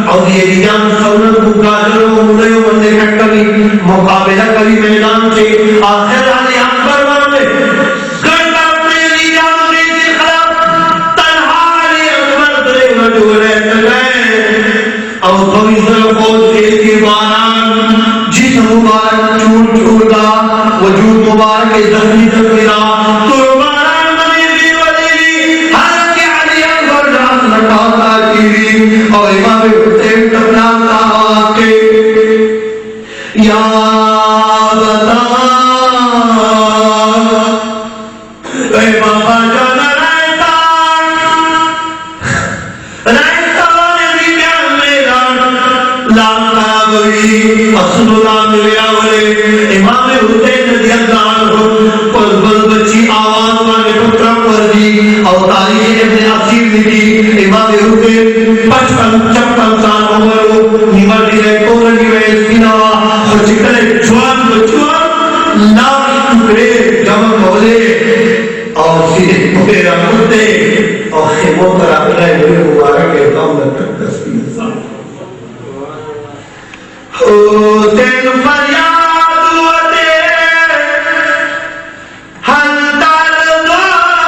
اور یہ جان سونت مقادر و مدعو بندے کٹکلی مقابلہ کبھی میدان سے آخر علی اکبر والے گرد اپنے لی جان ریتی خلاف تنہا علی اکبر درے مجھولے تلے مبارک زخمی زخمیرہ ترباران منیزی ولیلی حضرت علی اکبر جان نکاتا کیری اور امام حسین تبلاتا آکے یا بتا اے بابا جانا رہتا نبی بیان میرا لاتا گئی اصل اللہ ملیا ولے امام حسین رضی اللہ عنہ پل پل بچی آواز والے پترہ پر دی اور تاریخ ابن عصیر لکھی امام حسین 55 سال عمر نیمر دی رہے کور دی رہے سینہ اور چکلے جوان بچوان لاکھ ٹکڑے جمع مولے اور سیدھے میرا کتے اور خیموں پر اپنا میرے مبارک احکام لگتا تصویر صاحب حسین فریاد ہوتے ہنتال دویا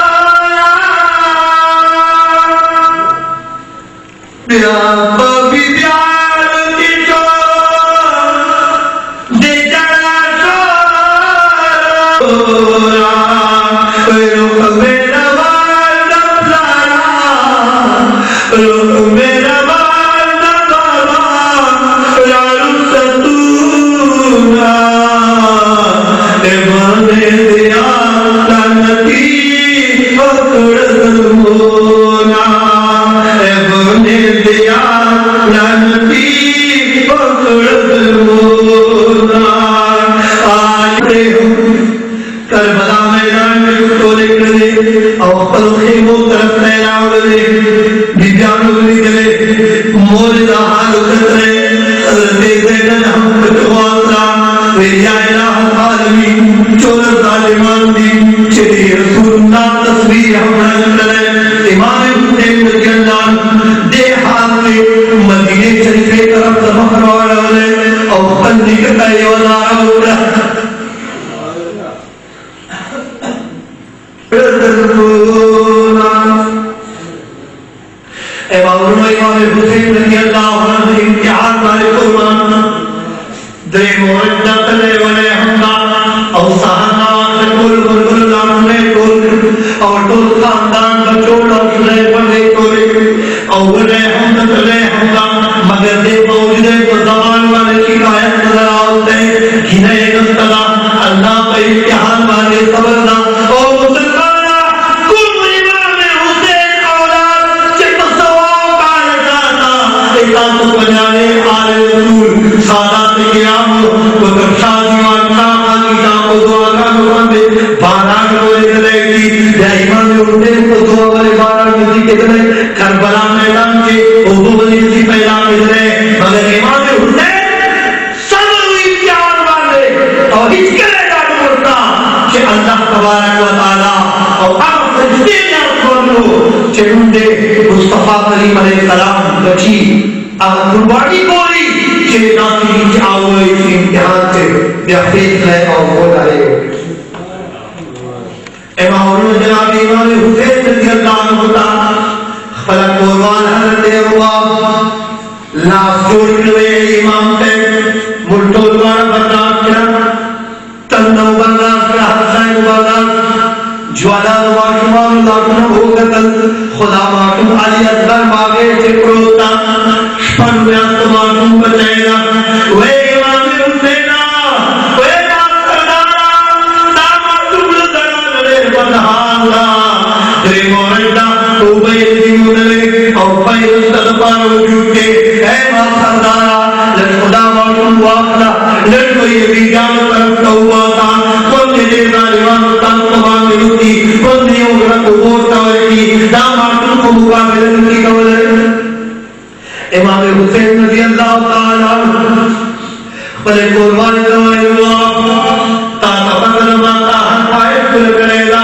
پیاب بھی پیار کی جو دے جڑا شورا رخ میرا والد لارا رخ میرا امام حسین رضی اللہ تعالی بلے قربان دوائی اللہ تا تفضل ماتا ہم پائے کل کرے گا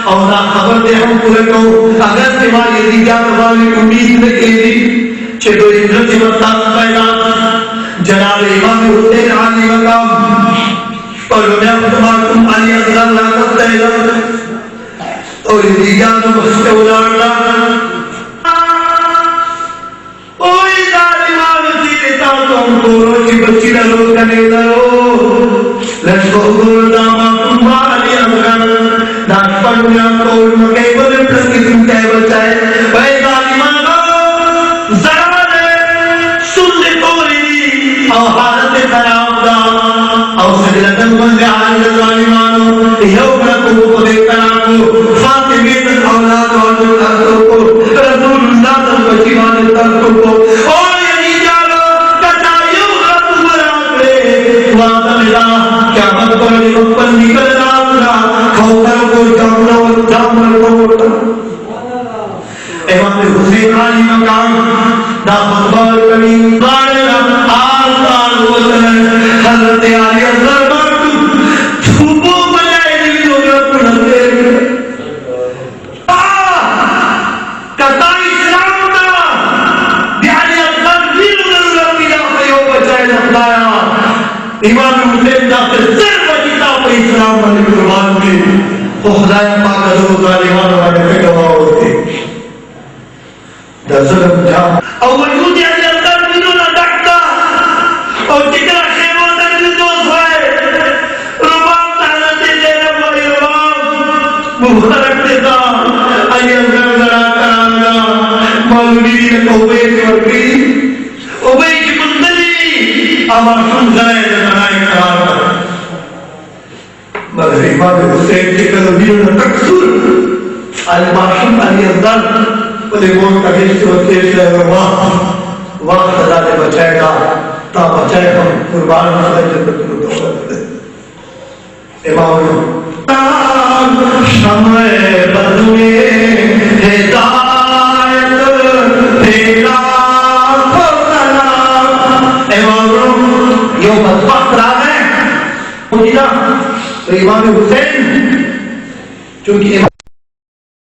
اور دا خبر دے ہم کل کو اگر تمہاری دیجا تمہاری امید نکے دی چھتو اندر جمتان پیدا جناب امام حسین علی مقام اور میں تمہارکم علی اصغر لاکت تیلا اور دیجا تو بستے اولارنا بچی ڈالو کرے دارو لشکو داما دنیا توڑ مکے بلے پرنگی تم کہے بچائے بھائی ظالمان زرادے سننے توڑی او حالت خراب دا او سجلتن بندے حالت ظالمانو یوگنا کو خدے کرامو فاطمیت اولاد والد اکتر کو رسول اللہ تن بچیوان ترکو کو اور یعنی جالو کتا یوگنا کو مراد لے وعدہ ملا کیا مت کرنے اپن نکلنا خوتر کو جامنا و جامنا کو امام حسین علی مقام دا خطبہ کریم بارنا آل وطن حضرت علی اصغر بارتو چھوپو بجائے نبی ہوگا پڑھتے کتا اسلام دا دیالی اصغر دین ضرور اپنی داخلی ہو بچائے نخلایا امام حسین دا صرف اسلام والی قربان کی وہ خدای پاک حضور ظالمان والے پہ گواہ ہوتے در ظلم جا اور وجود یعنی اندر دنوں نہ ڈکتا اور جتنا خیموں تک دوست ہوئے رباب تحلتے لینا بڑی رباب مختلق دیتا آئی اندر ذرا کرانگا مولوی نے اوبے کی ورکی اوبے کی مندلی اما سن ذرائے جنائے کرانگا مگر امام حسین کے قدمیوں نے تکسر الماشم علی اندر بلے موت کا حصہ ہوتے سے وقت خدا نے بچائے گا تا بچائے ہم قربان خدا جنت کو دولت دے امام شمع بدوئے ہدایت تیرا خودنا امام یہ بدبخت رہا ہے مجھے تو امام حسین چونکہ